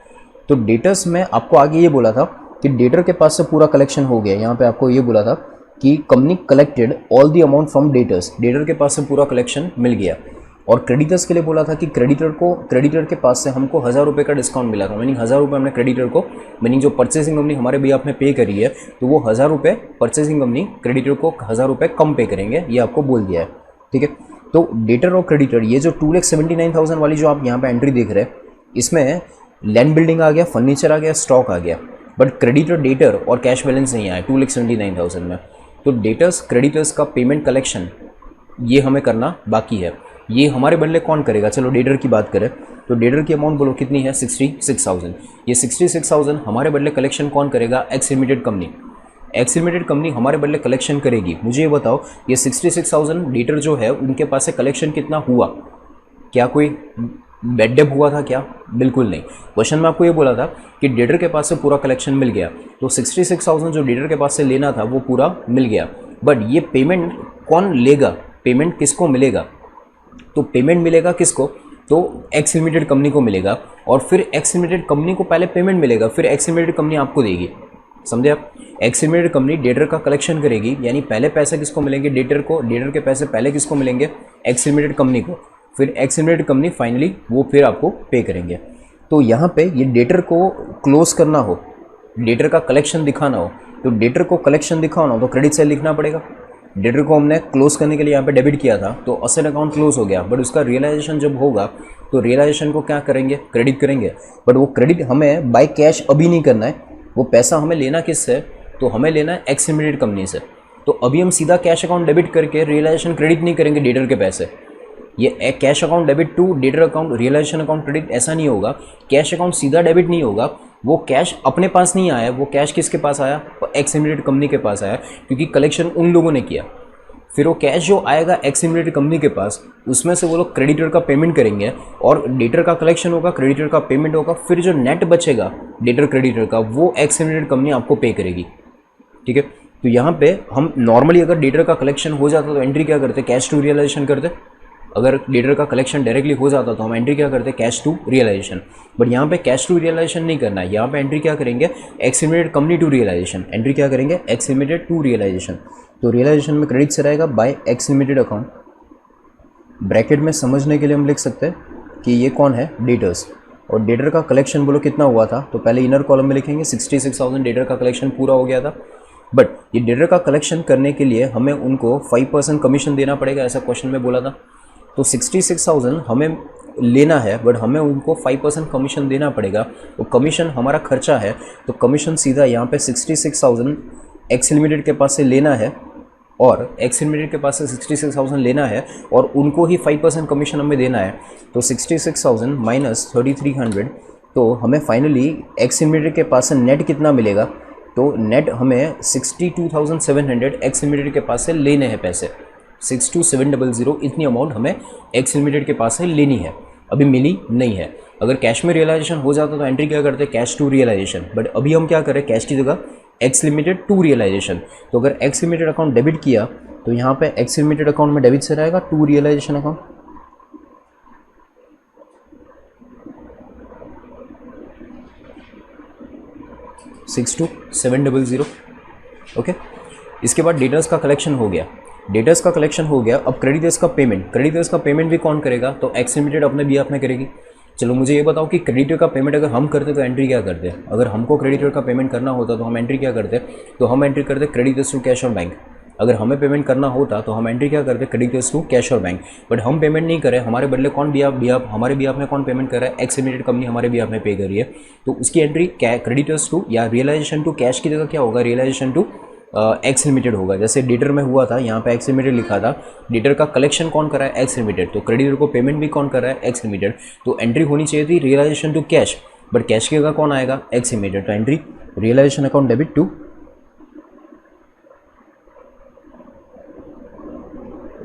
तो डेटर्स में आपको आगे ये बोला था कि डेटर के पास से पूरा कलेक्शन हो गया। यहाँ पे आपको ये बोला था कि company collected all the amount from debtors, debtor के पास से पूरा कलेक्शन मिल गया। और क्रेडिटर्स के लिए बोला था कि क्रेडिटर के पास से हमको 1000 रुपये का डिस्काउंट मिला था, मीनिंग 1000 रुपये हमने क्रेडिटर को, मीनिंग जो परचेसिंग कंपनी हमारे भी आपने पे करी है तो वो 1000 रुपये परचेसिंग कंपनी क्रेडिटर को 1000 रुपये कम पे करेंगे, ये आपको बोल दिया है। ठीक है, तो डेटर और क्रेडिटर ये जो 2,79,000 वाली जो आप यहाँ पे एंट्री देख रहे हैं, इसमें लैंड बिल्डिंग आ गया, फर्नीचर आ गया, स्टॉक आ गया, बट क्रेडिटर डेटर और कैश बैलेंस नहीं आया 2,79,000 में। तो डेटर्स क्रेडिटर्स का पेमेंट कलेक्शन ये हमें करना बाकी है। ये हमारे बदले कौन करेगा? चलो डेटर की बात करें तो डेटर की अमाउंट बोलो कितनी है? 66,000। ये 66,000 हमारे बदले कलेक्शन कौन करेगा? X limited company. X limited company हमारे बदले कलेक्शन करेगी। मुझे ये बताओ, ये 66,000 डेटर जो है उनके पास से कलेक्शन कितना हुआ? क्या कोई बेड डेप हुआ था क्या? बिल्कुल नहीं। क्वेश्चन में आपको ये बोला था कि डेटर के पास से पूरा कलेक्शन मिल गया, तो 66,000 जो डेटर के पास से लेना था वो पूरा मिल गया। बट ये पेमेंट कौन लेगा? पेमेंट किसको मिलेगा? तो पेमेंट मिलेगा किसको? तो एक्स लिमिटेड कंपनी को मिलेगा, और फिर एक्स लिमिटेड कंपनी को पहले पेमेंट मिलेगा, फिर एक्स लिमिटेड कंपनी आपको देगी। समझे आप? एक्स लिमिटेड कंपनी डेटर का कलेक्शन करेगी, यानी पहले पैसे किसको मिलेंगे? डेटर को। डेटर के पैसे पहले किसको मिलेंगे? एक्स लिमिटेड कंपनी को। फिर एक्स लिमिटेड कंपनी फाइनली वो फिर आपको पे करेंगे। तो यहाँ पे ये डेटर को क्लोज करना हो, डेटर का कलेक्शन दिखाना हो, तो डेटर को कलेक्शन दिखाना हो तो क्रेडिट साइड लिखना पड़ेगा। डेटर को हमने क्लोज करने के लिए यहाँ पे डेबिट किया था, तो असेट अकाउंट क्लोज हो गया, बट उसका रियलाइजेशन जब होगा तो रियलाइजेशन को क्या करेंगे? क्रेडिट करेंगे। बट वो क्रेडिट हमें बाय कैश अभी नहीं करना है, वो पैसा हमें लेना किससे? तो हमें लेना है एक्स लिमिटेड कंपनी से। तो अभी हम सीधा कैश अकाउंट डेबिट करके रियलाइजेशन क्रेडिट नहीं करेंगे डेटर के पैसे। ये cash account debit to debtor account realisation account credit ऐसा नहीं होगा। कैश अकाउंट सीधा डेबिट नहीं होगा, वो कैश अपने पास नहीं आया, वो कैश किसके पास आया? एक्स लिमिटेड कंपनी के पास आया, क्योंकि कलेक्शन उन लोगों ने किया। फिर वो कैश जो आएगा एक्स लिमिटेड कंपनी के पास, उसमें से वो लोग क्रेडिटर का पेमेंट करेंगे, और डेटर का कलेक्शन होगा, क्रेडिटर का पेमेंट होगा, फिर जो नेट बचेगा डेटर क्रेडिटर का वो एक्स लिमिटेड कंपनी आपको पे करेगी। ठीक है, तो यहाँ पे हम नॉर्मली अगर डेटर का कलेक्शन हो जाता तो एंट्री क्या करते? कैश टू रियलाइजेशन करते। अगर डेटर का कलेक्शन डायरेक्टली हो जाता तो हम एंट्री क्या करते? Cash to realisation. बट यहाँ पे कैश टू रियलाइजेशन नहीं करना है, यहाँ पे एंट्री क्या करेंगे? X limited company to realisation. Entry क्या करेंगे? X limited to realisation. तो रियलाइजेशन में क्रेडिट से रहेगा by X limited account. Bracket में समझने के लिए हम लिख सकते हैं कि ये कौन है? डेटर्स। और डेटर का कलेक्शन बोलो कितना हुआ था? तो पहले इनर कॉलम में लिखेंगे 66,000 डेटर का कलेक्शन पूरा हो गया था। बट ये डेटर का कलेक्शन करने के लिए हमें उनको 5% कमीशन देना पड़ेगा, ऐसा क्वेश्चन में बोला था। तो 66,000 हमें लेना है, बट हमें उनको 5% कमीशन देना पड़ेगा। तो कमीशन हमारा खर्चा है, तो कमीशन सीधा यहाँ पे 66,000 एक्स लिमिटेड के पास से लेना है, और एक्स लिमिटेड के पास से 66,000 लेना है, और उनको ही 5% कमीशन हमें देना है। तो 66,000 माइनस 3,300, तो हमें फाइनली एक्स लिमिटेड के पास से नेट कितना मिलेगा? तो नेट हमें 62,700 एक्स लिमिटेड के पास से लेने हैं पैसे। 62,700 इतनी अमाउंट हमें एक्स लिमिटेड के पास से लेनी है, अभी मिली नहीं है। अगर कैश में रियलाइजेशन हो जाता तो एंट्री क्या करते? Cash to realisation. बट अभी हम क्या करें? कैश की जगह एक्स लिमिटेड टू रियलाइजेशन। तो अगर एक्स लिमिटेड अकाउंट डेबिट किया तो यहाँ पे एक्स लिमिटेड अकाउंट में डेबिट से रहेगा टू रियलाइजेशन अकाउंट। $62,700। ओके, इसके बाद डेटर्स का कलेक्शन हो गया। डेटर्स का कलेक्शन हो गया, अब क्रेडिटर्स का पेमेंट। क्रेडिटर्स का पेमेंट भी कौन करेगा? तो एक्स लिमिटेड अपने भी आपने करेगी। चलो मुझे ये बताओ कि क्रेडिटर का पेमेंट अगर हम करते तो एंट्री क्या करते? अगर हमको क्रेडिटर का पेमेंट करना होता तो हम एंट्री क्या करते? तो हम एंट्री करते क्रेडिटर्स टू कैश और बैंक। अगर हमें पेमेंट करना होता तो हम एंट्री क्या करते? क्रेडिटर्स टू कैश और बैंक। बट हम पेमेंट नहीं करें, हमारे बदले कौन भी आप हमारे भी आपने कौन पेमेंट कर रहा है? एक्स लिमिटेड कंपनी हमारे भी आपने पे करी है, तो उसकी एंट्री क्रेडिटर्स टू या रियलाइजेशन टू कैश की जगह क्या होगा? रियलाइजेशन टू एक्स लिमिटेड होगा। जैसे डेटर में हुआ था, यहाँ पे एक्स लिमिटेड लिखा था, डेटर का कलेक्शन कौन कर रहा है? X limited. तो क्रेडिटर को पेमेंट भी कौन कर रहा है? X limited. तो एंट्री होनी चाहिए थी realisation to cash, but cash की जगह कौन आएगा? X limited. तो entry realisation account debit to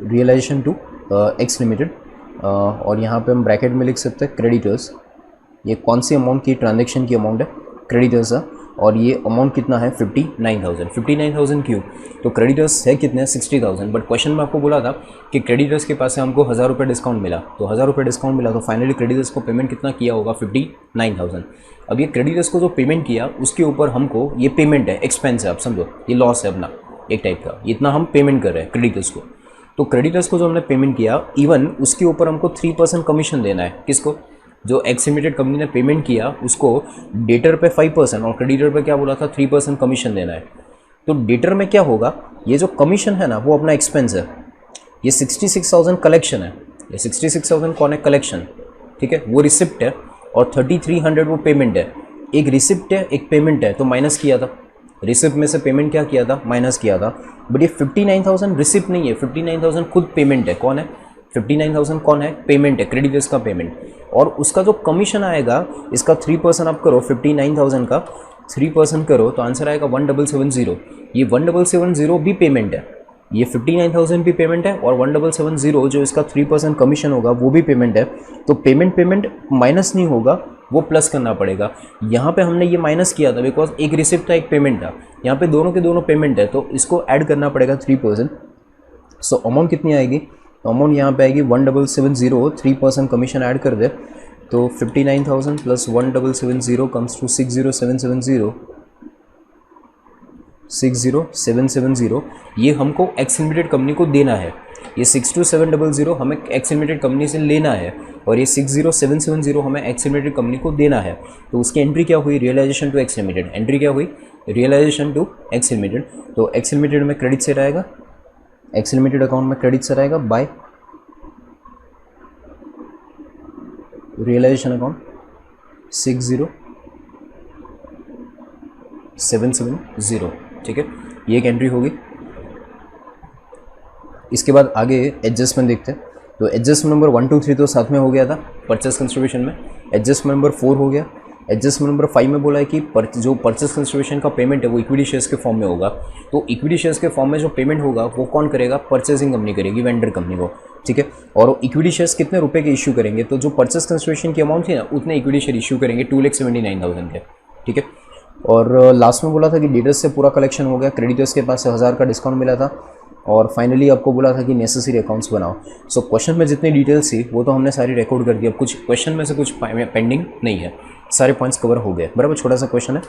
realisation to X limited, और यहाँ पे हम ब्रैकेट में लिख सकते हैं क्रेडिटर्स। ये कौन सी अमाउंट की ट्रांजेक्शन की अमाउंट है, क्रेडिटर्स है, और ये अमाउंट कितना है 59,000। 59,000 क्यों, तो क्रेडिटर्स है कितने 60,000, बट क्वेश्चन में आपको बोला था कि क्रेडिटर्स के पास से हमको 1,000 रुपये डिस्काउंट मिला, तो 1,000 रुपये डिस्काउंट मिला, तो फाइनली क्रेडिटर्स को पेमेंट कितना किया होगा 59,000। अब ये क्रेडिटर्स को जो पेमेंट किया उसके ऊपर हमको ये पेमेंट है, एक्सपेंस है, आप समझो ये लॉस है अपना एक टाइप का, इतना हम पेमेंट कर रहे हैं क्रेडिटर्स को। तो क्रेडिटर्स को जो हमने पेमेंट किया, इवन उसके ऊपर हमको 3% कमीशन देना है। किसको, जो एक्स लिमिटेड कंपनी ने पेमेंट किया उसको डेटर पे 5% और क्रेडिटर पे क्या बोला था 3% कमीशन देना है। तो डेटर में क्या होगा, ये जो कमीशन है ना वो अपना एक्सपेंस है, ये 66,000 कलेक्शन है, ये 66,000 कौन है, कलेक्शन, ठीक है, वो रिसिप्ट है, और 3,300 वो पेमेंट है। एक रिसिप्ट है एक पेमेंट है, तो माइनस किया था, रिसिप्ट में से पेमेंट क्या किया था, माइनस किया था। बट ये 59,000 रिसिप्ट नहीं है, 59,000 खुद पेमेंट है। कौन है 59,000, कौन है, पेमेंट है, क्रेडिटर्स का पेमेंट। और उसका जो कमीशन आएगा इसका 3% आप करो, 59,000 का 3% करो तो आंसर आएगा 1770। ये 1770 भी पेमेंट है, ये 59,000 भी पेमेंट है, और 1770 जो इसका 3% कमीशन होगा वो भी पेमेंट है। तो पेमेंट माइनस नहीं होगा, वो प्लस करना पड़ेगा। यहाँ पे हमने ये माइनस किया था बिकॉज एक रिसिप्ट था एक पेमेंट था, यहाँ पे दोनों के दोनों पेमेंट है, तो इसको ऐड करना पड़ेगा 3%। सो अमाउंट कितनी आएगी, तो अमाउंट यहाँ पे आएगी 1770, 3% कमीशन ऐड कर दे तो 59,000 प्लस 1770 कम्स टू 60770। ये हमको एक्स लिमिटेड कंपनी को देना है, ये 62,700 हमें एक्स लिमिटेड कंपनी से लेना है, और ये 60,770 हमें एक्स लिमिटेड कंपनी को देना है। तो उसकी एंट्री क्या हुई, realisation to X limited, entry क्या हुई, रियलाइजेशन टू एक्स लिमिटेड। तो एक्स लिमिटेड में क्रेडिट से आएगा, एक्स लिमिटेड अकाउंट में क्रेडिट से आएगा बाय रियलाइजेशन अकाउंट 60,770, ठीक है, ये एक एंट्री होगी। इसके बाद आगे एडजस्टमेंट देखते हैं। तो एडजस्टमेंट नंबर 1, 2, 3 तो साथ में हो गया था परचेस कंसिडरेशन में। एडजस्टमेंट नंबर 4 हो गया। एडजस्टमेंट नंबर 5 में बोला है कि जो परचेस कंसिडरेशन का पेमेंट है वो इक्विटी शेयर्स के फॉर्म में होगा। तो इक्विटी शेयर्स के फॉर्म में जो पेमेंट होगा वो कौन करेगा, परचेसिंग कंपनी करेगी, वेंडर कंपनी को, ठीक है। और इक्विटी शेयर्स कितने रुपए के इशू करेंगे, तो जो परचेस कंसिडरेशन की अमाउंट थी ना उतने इक्विटी शेयर इशू करेंगे 2,79,000 के, ठीक है। और लास्ट में बोला था कि डेटर्स से पूरा कलेक्शन हो गया, क्रेडिटर्स के पास से 1,000 का डिस्काउंट मिला था, और फाइनली आपको बोला था कि नेसेसरी अकाउंट्स बनाओ। सो क्वेश्चन में जितनी डिटेल्स थी वो तो हमने सारी रिकॉर्ड कर दी। अब कुछ क्वेश्चन में से कुछ पेंडिंग नहीं है, सारे पॉइंट्स कवर हो गए, बराबर। छोटा सा क्वेश्चन है।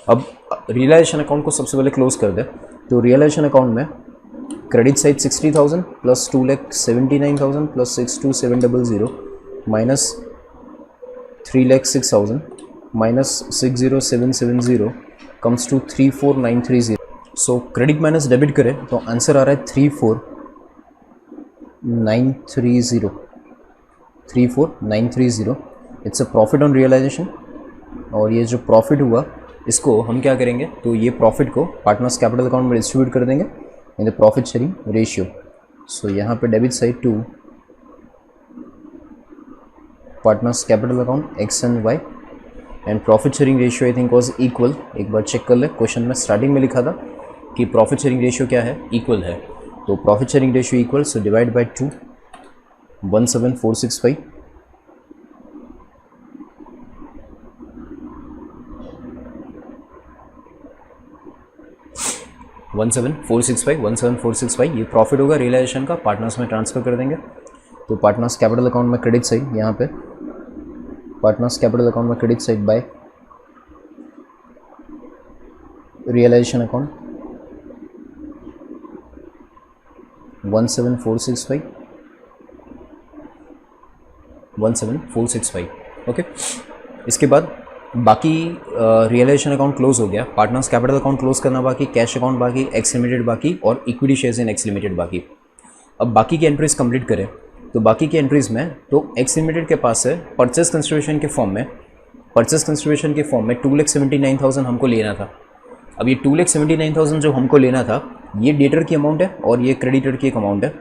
अब रियलाइजेशन अकाउंट को सबसे पहले क्लोज कर दे। तो रियलाइजेशन अकाउंट में credit side 60,000 plus 2,79,000 plus 62,700 minus 3,06,000 minus 60,770 comes to 34,930। So credit minus debit करें तो आंसर आ रहा है 34,930, 34,930। It's a profit on realisation, और ये जो प्रॉफिट हुआ इसको हम क्या करेंगे, तो ये प्रॉफिट को पार्टनर्स कैपिटल अकाउंट में डिस्ट्रीब्यूट कर देंगे in the profit sharing ratio. So यहाँ पे debit side to partners capital account X and Y, and profit sharing ratio I think was equal. एक बार चेक कर ले, क्वेश्चन में स्टार्टिंग में लिखा था कि प्रॉफिट शेयरिंग रेशियो क्या है, इक्वल है। तो profit sharing ratio equal, so divide by 2, 17,465 17,465 ये प्रॉफिट होगा रियलाइजेशन का, पार्टनर्स में ट्रांसफर कर देंगे। तो पार्टनर्स कैपिटल अकाउंट में क्रेडिट साइड, यहाँ पे पार्टनर्स कैपिटल अकाउंट में credit side by realisation account 17,465 okay. इसके बाद बाकी रियलाइजेशन अकाउंट क्लोज हो गया, पार्टनर्स कैपिटल अकाउंट क्लोज करना बाकी, कैश अकाउंट बाकी, एक्स लिमिटेड बाकी, और equity shares in X limited बाकी। अब बाकी की एंट्रीज कंप्लीट करें। तो बाकी की एंट्रीज में तो एक्स लिमिटेड के पास है परचेस कंसिडरेशन के फॉर्म में, 2,79,000 हमको लेना था। अब ये 2,79,000 जो हमको लेना था ये डेटर की अमाउंट है और ये क्रेडिटर की एक अमाउंट है,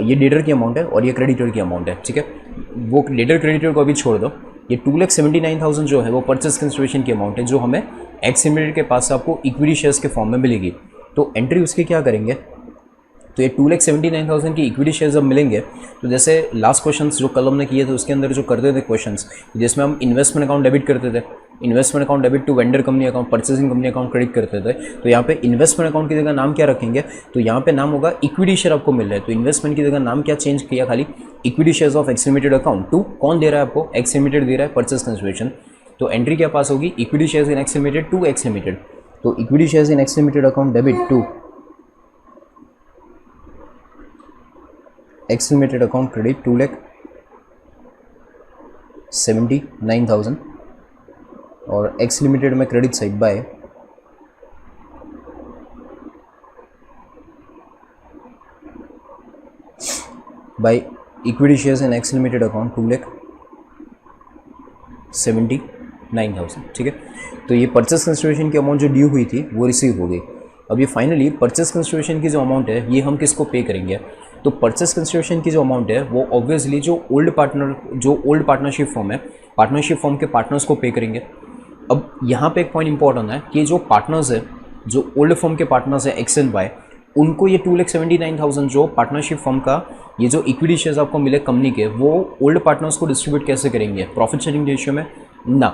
ये डेटर की अमाउंट है और ये क्रेडिटर की अमाउंट है, ठीक है। वो डेटर क्रेडिटर को अभी छोड़ दो। ये 2,79,000 जो है वो परचेस कंसिडरेशन की अमाउंट है जो हमें एक्स लिमिटेड के पास से आपको इक्विटी शेयर्स के फॉर्म में मिलेगी। तो एंट्री उसकी क्या करेंगे, तो ये 2,79,000 की इक्विटी शेयर जब मिलेंगे तो जैसे लास्ट क्वेश्चंस जो कल हमने किए थे उसके अंदर जो करते थे क्वेश्चंस, जिसमें हम इन्वेस्टमेंट अकाउंट डेबिट करते थे, investment account debit to vendor company account, purchasing company account credit करते थे, तो यहाँ पे इन्वेस्टमेंट अकाउंट की जगह नाम क्या रखेंगे, तो यहाँ पे नाम होगा इक्विटी शेयर आपको मिल रहा है, तो इन्वेस्टमेंट की जगह नाम क्या चेंज किया, खाली equity shares of X limited account to कौन दे रहा है आपको, एक्स लिमिटेड दे रहा है परचेस कंसिडरेशन। तो एंट्री क्या पास होगी, equity shares in X limited to X limited, तो equity shares in X limited account debit to X limited account credit 2,79,000 और एक्स लिमिटेड में credit side by equity shares in X limited account 2,79,000, ठीक है। तो ये purchase consideration की amount जो due हुई थी वो रिसीव हो गई। अब ये फाइनली परचेस कंसिडरेशन की जो अमाउंट है ये हम किसको पे करेंगे, तो परचेस कंसिडरेशन की जो अमाउंट है वो ऑब्वियसली जो ओल्ड पार्टनरशिप फॉर्म है, पार्टनरशिप फॉर्म के पार्टनर्स को पे करेंगे। अब यहाँ पे एक पॉइंट इंपॉर्टेंट है कि जो पार्टनर्स है, जो ओल्ड फॉर्म के पार्टनर्स है एक्स एंड वाई, उनको ये 2,79,000 जो पार्टनरशिप फर्म का ये जो इक्विटी शेयर्स आपको मिले कंपनी के, वो ओल्ड पार्टनर्स को डिस्ट्रीब्यूट कैसे करेंगे, प्रॉफिट शेयरिंग रेशियो में ना,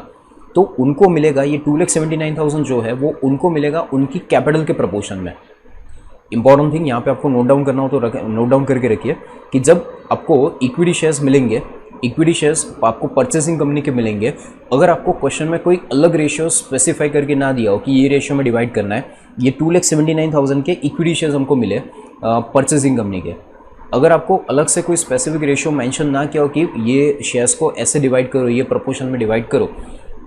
तो उनको मिलेगा ये 2,79,000 जो है वो उनको मिलेगा उनकी कैपिटल के प्रपोर्शन में। इंपॉर्टेंट थिंग यहाँ पे आपको नोट डाउन करना हो तो नोट डाउन करके रखिए कि जब आपको इक्विटी शेयर्स मिलेंगे, इक्विटी शेयर्स आपको परचेसिंग कंपनी के मिलेंगे, अगर आपको क्वेश्चन में कोई अलग रेशियो स्पेसिफाई करके ना दिया हो कि ये रेशियो में डिवाइड करना है, ये 2,79,000 के इक्विटी शेयर्स हमको मिले परचेसिंग कंपनी के, अगर आपको अलग से कोई स्पेसिफिक रेशियो मेंशन ना किया हो कि ये शेयर्स को ऐसे डिवाइड करो, ये प्रोपोर्शन में डिवाइड करो,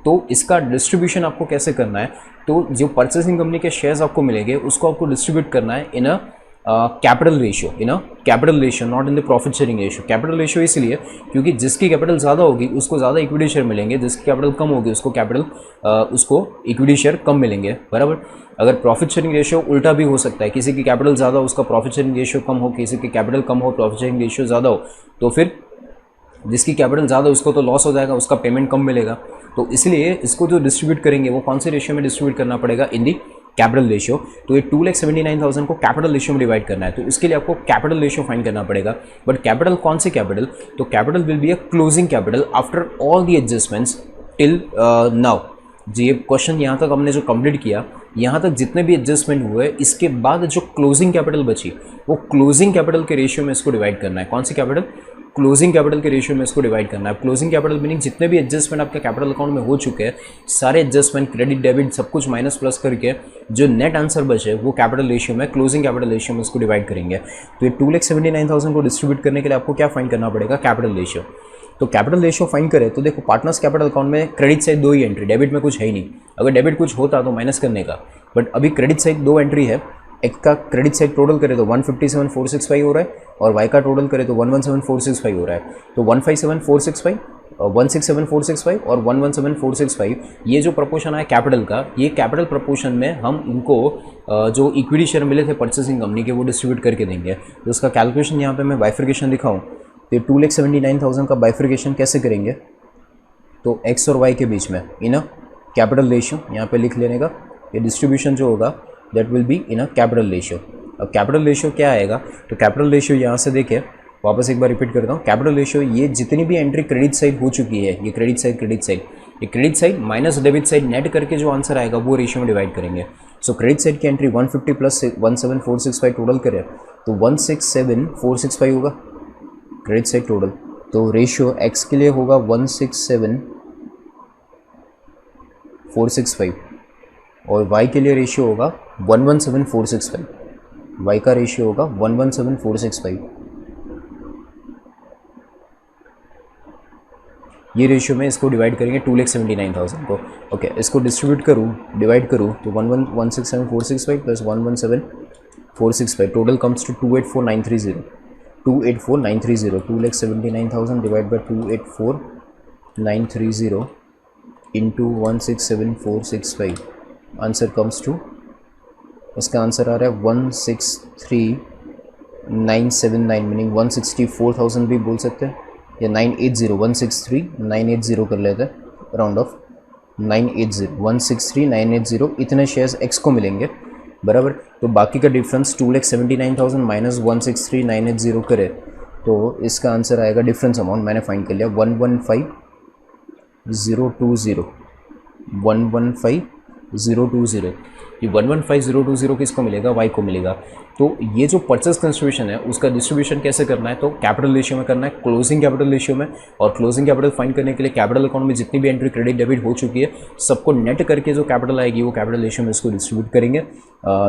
तो इसका डिस्ट्रीब्यूशन आपको कैसे करना है, तो जो परचेसिंग कंपनी के शेयर्स आपको मिलेंगे उसको आपको डिस्ट्रीब्यूट करना है in a capital ratio, not in the profit sharing ratio. Capital ratio इसलिए क्योंकि जिसकी कैपिटल ज़्यादा होगी उसको ज़्यादा इक्विटी शेयर मिलेंगे, जिसकी कैपिटल कम होगी उसको इक्विटी शेयर कम मिलेंगे, बराबर। अगर प्रॉफिट शेयरिंग रेशियो उल्टा भी हो सकता है, किसी की कैपिटल ज़्यादा हो उसका प्रॉफिट शेयरिंग रेशियो कम हो, किसी की कैपिटल कम हो प्रॉफिट शेयरिंग रेशियो ज़्यादा हो, तो फिर जिसकी कैपिटल ज़्यादा उसको तो लॉस हो जाएगा, उसका पेमेंट कम मिलेगा। तो इसलिए इसको जो डिस्ट्रीब्यूट करेंगे वो कौन से रेशियो में डिस्ट्रीब्यूट करना पड़ेगा, इन दी कैपिटल रेशियो। तो ये 2,79,000 को कैपिटल रेशियो में डिवाइड करना है, तो इसके लिए आपको कैपिटल रेशियो फाइंड करना पड़ेगा। बट कैपिटल कौन से कैपिटल, तो capital will be a closing capital after all the adjustments till now. ये क्वेश्चन यहाँ तक हमने जो कंप्लीट किया, यहाँ तक जितने भी एडजस्टमेंट हुए, इसके बाद जो क्लोजिंग कैपिटल बची वो क्लोजिंग कैपिटल के रेशियो में इसको डिवाइड करना है। कौन सी कैपिटल, क्लोजिंग कैपिटल के रेशियो में इसको डिवाइड करना है। क्लोजिंग कैपिटल मीनिंग जितने भी एडजस्टमेंट आपके कैपिटल अकाउंट में हो चुके हैं, सारे एडजस्टमेंट क्रेडिट डेबिट सब कुछ माइनस प्लस करके जो नेट आंसर बचे वो कैपिटल रेशियो में, क्लोजिंग कैपिटल रेशियो में इसको डिवाइड करेंगे। तो ये 2,79,000 को डिस्ट्रीब्यूट करने के लिए आपको क्या फाइंड करना पड़ेगा, कैपिटल रेशियो। तो कैपिटल रेशियो फाइंड करें तो देखो पार्टनर्स कैपिटल अकाउंट में क्रेडिट साइड 2 ही एंट्री, डेबिट में कुछ है ही नहीं। अगर डेबिट कुछ होता तो माइनस करने का, बट अभी क्रेडिट साइड 2 एंट्री है। एक का क्रेडिट साइड टोटल करे तो 157,465 हो रहा है और वाई का टोटल करे तो 117,465 हो रहा है। तो 157,465, 167,465 और 117,465 ये जो प्रपोर्शन है कैपिटल का, ये कैपिटल प्रपोर्शन में हम इनको जो इक्विटी शेयर मिले थे परचेसिंग कंपनी के वो डिस्ट्रीब्यूट करके देंगे। तो उसका कैलकुलेशन यहाँ पे मैं बाइफर्केशन दिखाऊँ तो 2,79,000 का बाइफर्केशन कैसे करेंगे, तो एक्स और वाई के बीच में इन अ कैपिटल रेशियो, यहाँ पे लिख लेने का, ये डिस्ट्रीब्यूशन जो होगा that will be in a capital ratio. अब कैपिटल रेशियो क्या आएगा, तो कैपिटल रेशियो यहाँ से देखिए, वापस एक बार रिपीट करता हूँ, कैपिटल रेशियो ये जितनी भी एंट्री क्रेडिट साइड हो चुकी है, ये credit side minus debit side net करके जो आंसर आएगा वो रेशियो में डिवाइड करेंगे। सो क्रेडिट साइड की एंट्री 150 प्लस 17465 टोटल करें तो 167,465 होगा क्रेडिट साइड टोटल। तो रेशियो एक्स के लिए होगा 167,465 और y के लिए रेशियो होगा 117,465, y का रेशियो होगा 117,465। ये रेशियो में इसको डिवाइड करेंगे 2,79,000 को। ओके, इसको डिस्ट्रीब्यूट करूँ, डिवाइड करूँ तो 167,465 plus 117,465 total comes to 284,930, 2,79,000 divide by 284,930 into 167,465, answer comes to, इसका आंसर आ रहा है 163,979, मीनिंग 164,000 भी बोल सकते हैं या 980, 163,980 कर लेते हैं, राउंड ऑफ 980, 163,980 इतने शेयर्स एक्स को मिलेंगे बराबर। तो बाकी का डिफरेंस 2,79,000 माइनस 163,980 करे तो इसका आंसर आएगा, डिफरेंस अमाउंट मैंने फाइंड कर लिया 115,020, 115,020। ये 115,020 किसको मिलेगा, वाई को मिलेगा। तो ये जो परचेस कंसिडरेशन है उसका डिस्ट्रीब्यूशन कैसे करना है, तो कैपिटल रेशियो में करना है, क्लोजिंग कैपिटल रेशियो में। और क्लोजिंग कैपिटल फाइंड करने के लिए कैपिटल अकाउंट में जितनी भी एंट्री क्रेडिट डेबिट हो चुकी है सबको नेट करके जो कैपिटल आएगी वो कैपिटल रेशियो में इसको डिस्ट्रीब्यूट करेंगे।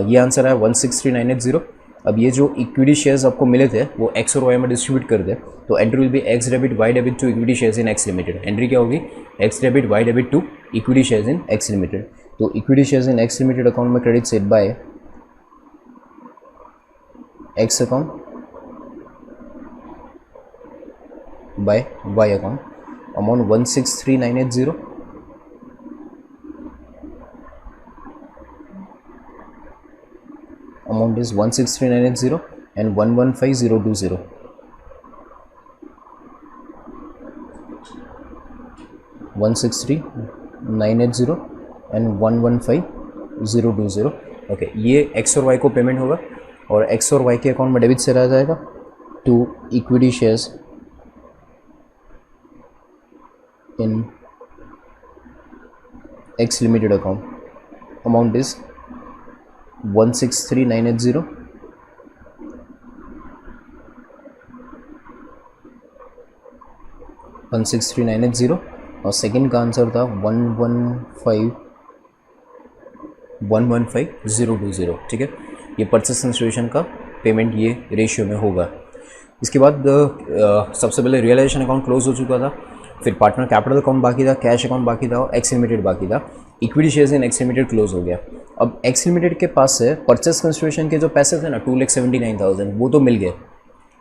ये आंसर है 163,980। अब ये जो इक्विटी शेयर्स आपको मिले थे वो एक्स और वाई में डिस्ट्रीब्यूट कर दे, तो entry will be X debit Y debit to equity shares in X limited. Entry क्या होगी, X debit Y debit to equity shares in X limited. तो equity shares in X limited account में credit side by X account by Y account, amount 163,980, amount is 163,980 and 115,020, 163,980 and 115,020। Okay, ये X और Y को payment होगा और x और Y के account में डेबिट से रह जाएगा to equity shares in X limited account, amount is 163,980 163,980 और सेकंड का आंसर था 115,020। ठीक है, ये परचेस कंसिडरेशन का पेमेंट ये रेशियो में होगा। इसके बाद सबसे पहले रियलाइजेशन अकाउंट क्लोज हो चुका था, फिर पार्टनर कैपिटल अकाउंट बाकी था, कैश अकाउंट बाकी था और एक्स लिमिटेड बाकी था। Equity shares in X limited close हो गया। अब एक्स लिमिटेड के पास से परचेस कंसिडरेशन के जो पैसे थे ना 2,79,000 वो तो मिल गए,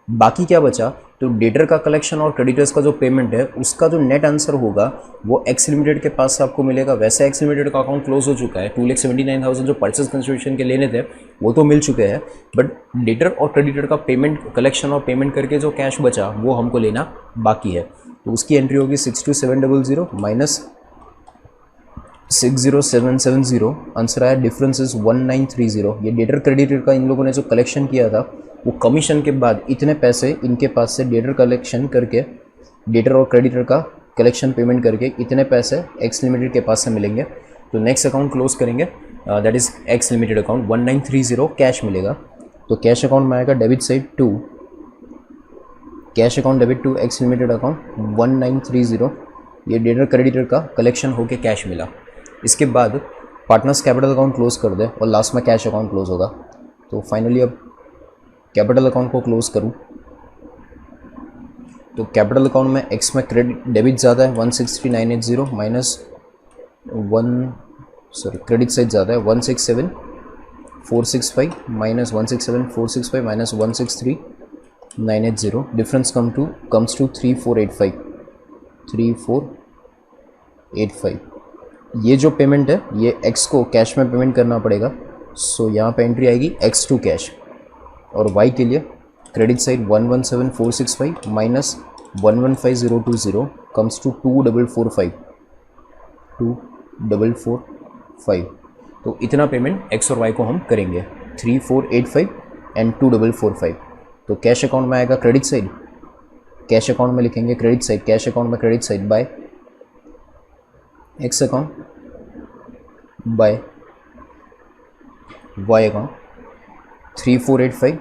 बाकी क्या बचा, तो डेटर का कलेक्शन और क्रेडिटर्स का जो पेमेंट है उसका जो नेट आंसर होगा वो एक्स लिमिटेड के पास से आपको मिलेगा। वैसे एक्स लिमिटेड का अकाउंट क्लोज हो चुका है, 2,79,000 जो परचेस कंसिडरेशन के लेने थे वो तो मिल चुके हैं, बट डेटर और क्रेडिटर का पेमेंट कलेक्शन और पेमेंट करके जो कैश बचा वो हमको लेना बाकी है। तो उसकी एंट्री होगी 62700 माइनस 60770, आंसर आया डिफरेंस इज 1930। ये डेटर क्रेडिटर का इन लोगों ने जो कलेक्शन किया था वो कमीशन के बाद इतने पैसे इनके पास से डेटर कलेक्शन करके, डेटर और क्रेडिटर का कलेक्शन पेमेंट करके इतने पैसे एक्स लिमिटेड के पास से मिलेंगे। तो नेक्स्ट अकाउंट क्लोज करेंगे, that is X limited account 1930 cash मिलेगा। तो कैश अकाउंट में आएगा debit side to cash account debit to X limited account 1930, ये डेटर क्रेडिटर का कलेक्शन होके कैश मिला। इसके बाद पार्टनर्स कैपिटल अकाउंट क्लोज कर दे और लास्ट में कैश अकाउंट क्लोज होगा। तो फाइनली अब कैपिटल अकाउंट को क्लोज करूं तो कैपिटल अकाउंट में एक्स में क्रेडिट डेबिट ज़्यादा है 163,980 माइनस क्रेडिट साइड ज़्यादा है 167,465 minus 167,465 minus 163,980, difference comes to 3485। ये जो पेमेंट है ये एक्स को कैश में पेमेंट करना पड़ेगा, सो यहाँ पे एंट्री आएगी एक्स टू कैश। और वाई के लिए credit side 117,465 minus 115,020 comes to 2,445। तो इतना पेमेंट एक्स और वाई को हम करेंगे 3485 एंड 2,445। तो कैश अकाउंट में आएगा क्रेडिट साइड, कैश अकाउंट में लिखेंगे क्रेडिट साइड, कैश अकाउंट में credit side by X account by Y account 3485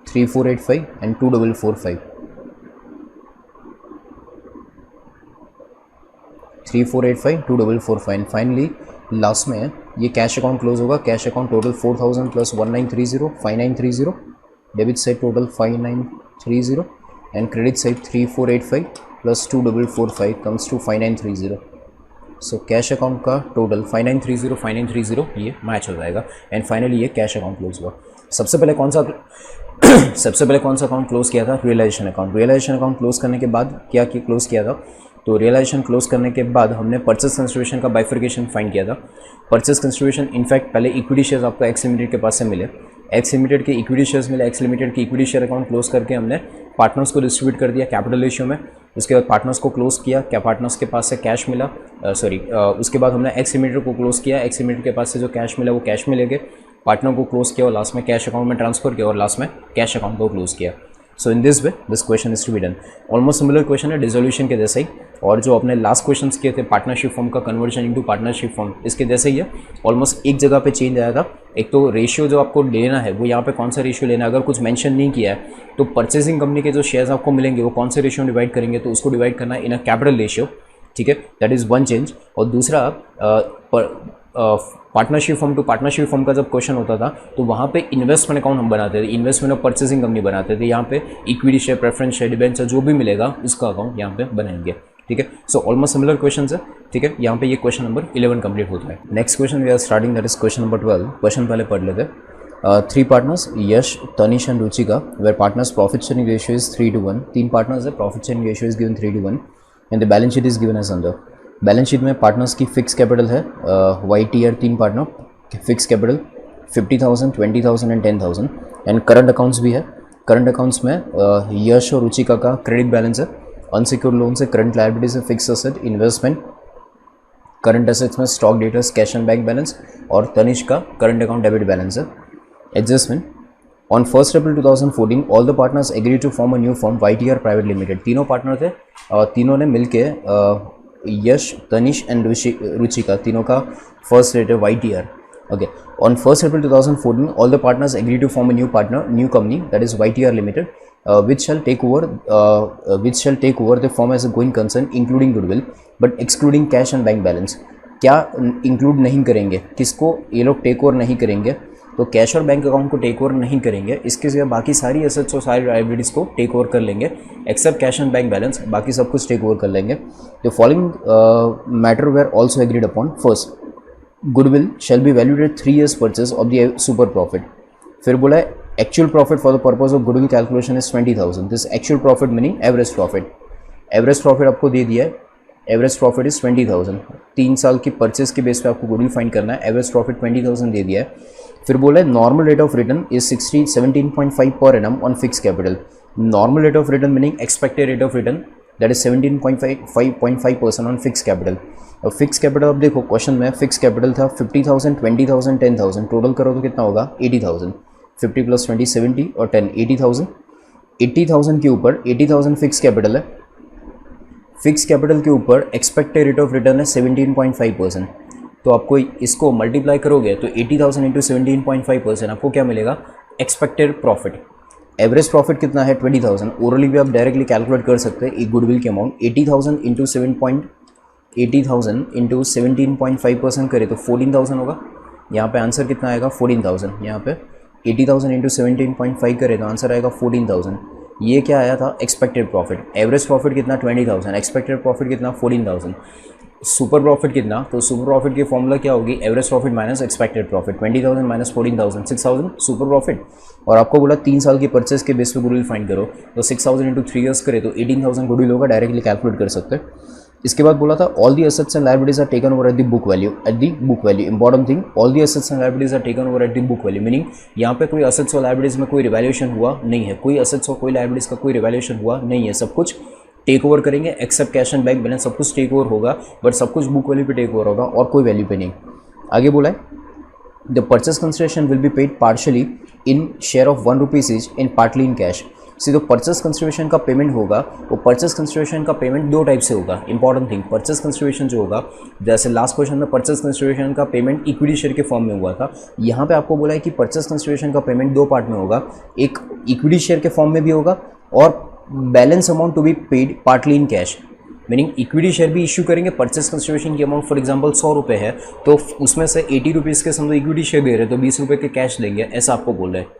3485 and 2,445 3485 2,445 and finally last में ये कैश अकाउंट क्लोज होगा। Cash account total 4,000 plus 1930 5930, debit side total 5930 and credit side 3485 plus 2,445 comes to 5930। So cash account का total 5930 ये match हो जाएगा and finally ये cash account close हुआ। सबसे पहले कौन सा अकाउंट क्लोज किया था, realisation account. Realisation account close करने के बाद क्या क्लोज किया था, तो रियलाइजेशन क्लोज करने के बाद हमने परचेस कंसिडरेशन का बाइफर्केशन फाइंड किया था। परचेस कंसिडरेशन इनफैक्ट पहले इक्विटी शेयर्स आपको एक्स लिमिटेड के पास से मिले, एक्स लिमिटेड के इक्विटी शेयर्स मिले, एक्स लिमिटेड की इक्विटी शेयर अकाउंट क्लोज करके हमने पार्टनर्स को डिस्ट्रीब्यूट कर दिया कैपिटल रेशियो में। उसके बाद पार्टनर्स को क्लोज किया, क्या पार्टनर्स के पास से कैश मिला, उसके बाद हमने एक्स लिमिटेड को क्लोज किया, एक्स लिमिटेड के पास से जो कैश मिला वो कैश में ले गए, पार्टनर को क्लोज किया और लास्ट में कैश अकाउंट में ट्रांसफर किया और लास्ट में कैश अकाउंट को क्लोज किया। So in this way this question is to be done. Almost similar question है डिसोल्यूशन के जैसे ही, और जो अपने लास्ट क्वेश्चन किए थे पार्टनरशिप फॉर्म का कन्वर्जन इनटू पार्टनरशिप फॉर्म, इसके जैसे ही है। ऑलमोस्ट एक जगह पे चेंज आया था, एक तो रेशियो जो आपको लेना है वो यहाँ पे कौन सा रेशियो लेना है, अगर कुछ मेंशन नहीं किया है तो परचेसिंग कंपनी के जो शेयर्स आपको मिलेंगे वो कौन से रेशियो में डिवाइड करेंगे, तो उसको डिवाइड करना है इन अ कैपिटल रेशियो, ठीक है, दैट इज़ वन चेंज। और दूसरा partnership form to partnership form का जब क्वेश्चन होता था तो वहाँ पे इन्वेस्टमेंट अकाउंट हम बनाते थे, इन्वेस्टमेंट और परचेसिंग कंपनी बनाते थे, यहाँ पे equity share, preference share, debenture जो भी मिलेगा उसका अकाउंट यहाँ पे बनाएंगे, ठीक है। सो ऑलमोस्ट सिमिलर क्वेश्चन है, ठीक है। यहाँ पे ये क्वेश्चन नंबर 11 कंप्लीट होता है। Next question we are starting, that is question number 12। Question पहले पढ़ लेते। 3 partners Yash, Tanish and Ruchika, where partners profit sharing ratio is 3:1। 3 partners है, profit sharing ratio is given 3:1 and the balance sheet is given as under. Balance sheet में partners की fix capital है YTR 3 partner, fix capital 50,000, 20,000 and 10,000 and current accounts भी है। Current accounts में यश और रुचिका का credit balance है, अनसिक्योर्ड लोन से करंट लायबिलिटीज है, fix asset, investment, current assets में stock debtors, cash and bank balance, और तनिष का करंट अकाउंट डेबिट बैलेंस है। Adjustment, on 1 April 2014 all the partners agree to form a new form YTR private limited. तीनों partner थे और तीनों ने मिलके यश, तनिष एंड रुचिका तीनों का फर्स्ट रेट है YTR। Okay. On 1 April 2014, all the partners agreed to form a new company, that is YTR Limited, which shall take over the firm as a going concern, including goodwill, but excluding cash and bank balance. क्या include नहीं करेंगे, किसको ये लोग take over नहीं करेंगे, तो cash और बैंक अकाउंट को टेक ओवर नहीं करेंगे, इसके सिवा बाकी सारी एसेट्स और सारी लायबिलिटीज को टेक ओवर कर लेंगे, except cash and bank balance, बाकी सब कुछ टेक ओवर कर लेंगे। The following matter were also agreed upon. First, goodwill shall be valued at 3 years purchase of the super profit. फिर बोला है actual profit for the purpose of goodwill calculation is 20,000। This actual profit meaning average profit. Average profit आपको दे दिया है, average profit is 20,000। 3 साल की purchase के बेस पे आपको गुडविल फाइंड करना है, एवरेज प्रॉफिट 20,000 दे दिया है। फिर बोला है normal rate of return is 17.5 per annum on fix capital. Normal rate of return meaning expected rate of return, that is 17.5% on fix capital. अब फिक्स कैपिटल अब देखो क्वेश्चन में फिक्स कैपिटल था 50,000, 20,000, 10,000, टोटल करो तो कितना होगा 80,000। 50 + 20 70 और 10 80,000। 80,000 के ऊपर 80,000 फिक्स कैपिटल है, फिक्स कैपिटल के ऊपर एक्सपेक्टेड रेट ऑफ रिटर्न है 17.5%। तो आपको इसको मल्टीप्लाई करोगे तो 80,000 इंटू 17.5% आपको क्या मिलेगा, एक्सपेक्टेड प्रॉफिट। एवरेज प्रॉफिट कितना है 20,000। ओरली भी आप डायरेक्टली कैलकुलेट कर सकते हैं एक गुडविल के अमाउंट। 80,000 इंटू 17.5% करें तो 14,000 होगा। यहाँ पे आंसर कितना आएगा 14,000। यहाँ पे 80,000 इंटू 17.5 करें तो आंसर आएगा 14,000। ये क्या आया था एक्सपेक्टेड प्रॉफिट। एवरेज प्रॉफिट कितना 20,000, एक्सपेक्टेड प्रॉफिट कितना 14,000। सुपर प्रॉफिट कितना, तो सुपर प्रॉफिट की फॉर्मूला क्या होगी, average profit minus expected profit. 20,000 minus 14,000, 6,000 super profit. और आपको बोला 3 साल की परचेस के बेस पे गुडविल फाइंड करो, तो 6,000 इंटू 3 ईयर्स करे तो 18,000 गुडविल होगा, डायरेक्टली कैलकुलेट कर सकते हैं। इसके बाद बोला था all the assets and liabilities are taken over at the book value. Important thing, all the assets and liabilities are taken over at the book value, meaning यहाँ पे कोई एसेट्स और लायबिलिटीज में कोई रिवैल्यूएशन हुआ नहीं है, कोई एसेट्स और कोई लायबिलिटीज का कोई रिवैल्यूएशन हुआ नहीं है, सब कुछ टेक ओवर करेंगे except cash and bank balance, सब कुछ टेक ओवर होगा, बट सब कुछ बुक वैल्यू पे टेक ओवर होगा और कोई वैल्यू पे नहीं। आगे बोला है the purchase consideration will be paid partially in share of 1 rupees each in partly in cash. जो परचेस कंसिडरेशन का पेमेंट होगा वो परचेस कंसिडरेशन का पेमेंट 2 टाइप से होगा। इंपॉर्टेंट थिंग, परचेस कंसिडरेशन जो होगा, जैसे लास्ट क्वेश्चन में परचेस कंसिडरेशन का पेमेंट इक्विटी शेयर के फॉर्म में हुआ था, यहाँ पे आपको बोला है कि परचेस कंसिडरेशन का पेमेंट 2 पार्ट में होगा, एक इक्विटी शेयर के फॉर्म में भी होगा और balance amount to be paid partly in cash, meaning equity share भी इशू करेंगे। परचेस कंसिडरेशन की अमाउंट फॉर एग्जांपल 100 रुपये है तो उसमें से 80 रुपीज़ के समझो इक्विटी शेयर दे रहे हैं तो 20 रुपये के कैश लेंगे, ऐसा आपको बोल रहे हैं।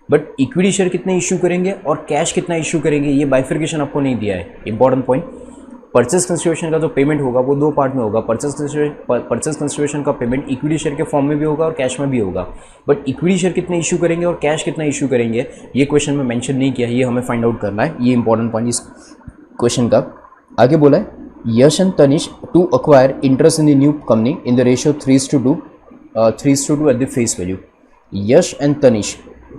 बट इक्विटी शेयर कितने इशू करेंगे और कैश कितना इशू करेंगे ये बाइफिकेशन आपको नहीं दिया है। इंपॉर्टेंट पॉइंट, परचेस कंसिडरेशन का जो पेमेंट होगा वो 2 पार्ट में होगा। परचेस कंसिडरेशन का पेमेंट इक्विटी शेयर के फॉर्म में भी होगा और कैश में भी होगा, बट इक्विटी शेयर कितने इशू करेंगे और कैश कितना इशू करेंगे ये क्वेश्चन में मेंशन नहीं किया है, ये हमें फाइंड आउट करना है। ये इंपॉर्टेंट पॉइंट इस क्वेश्चन का। आगे बोला है Yash and Tanish to acquire interest in the new company in the ratio 3:2 at the face value. Yash and Tanish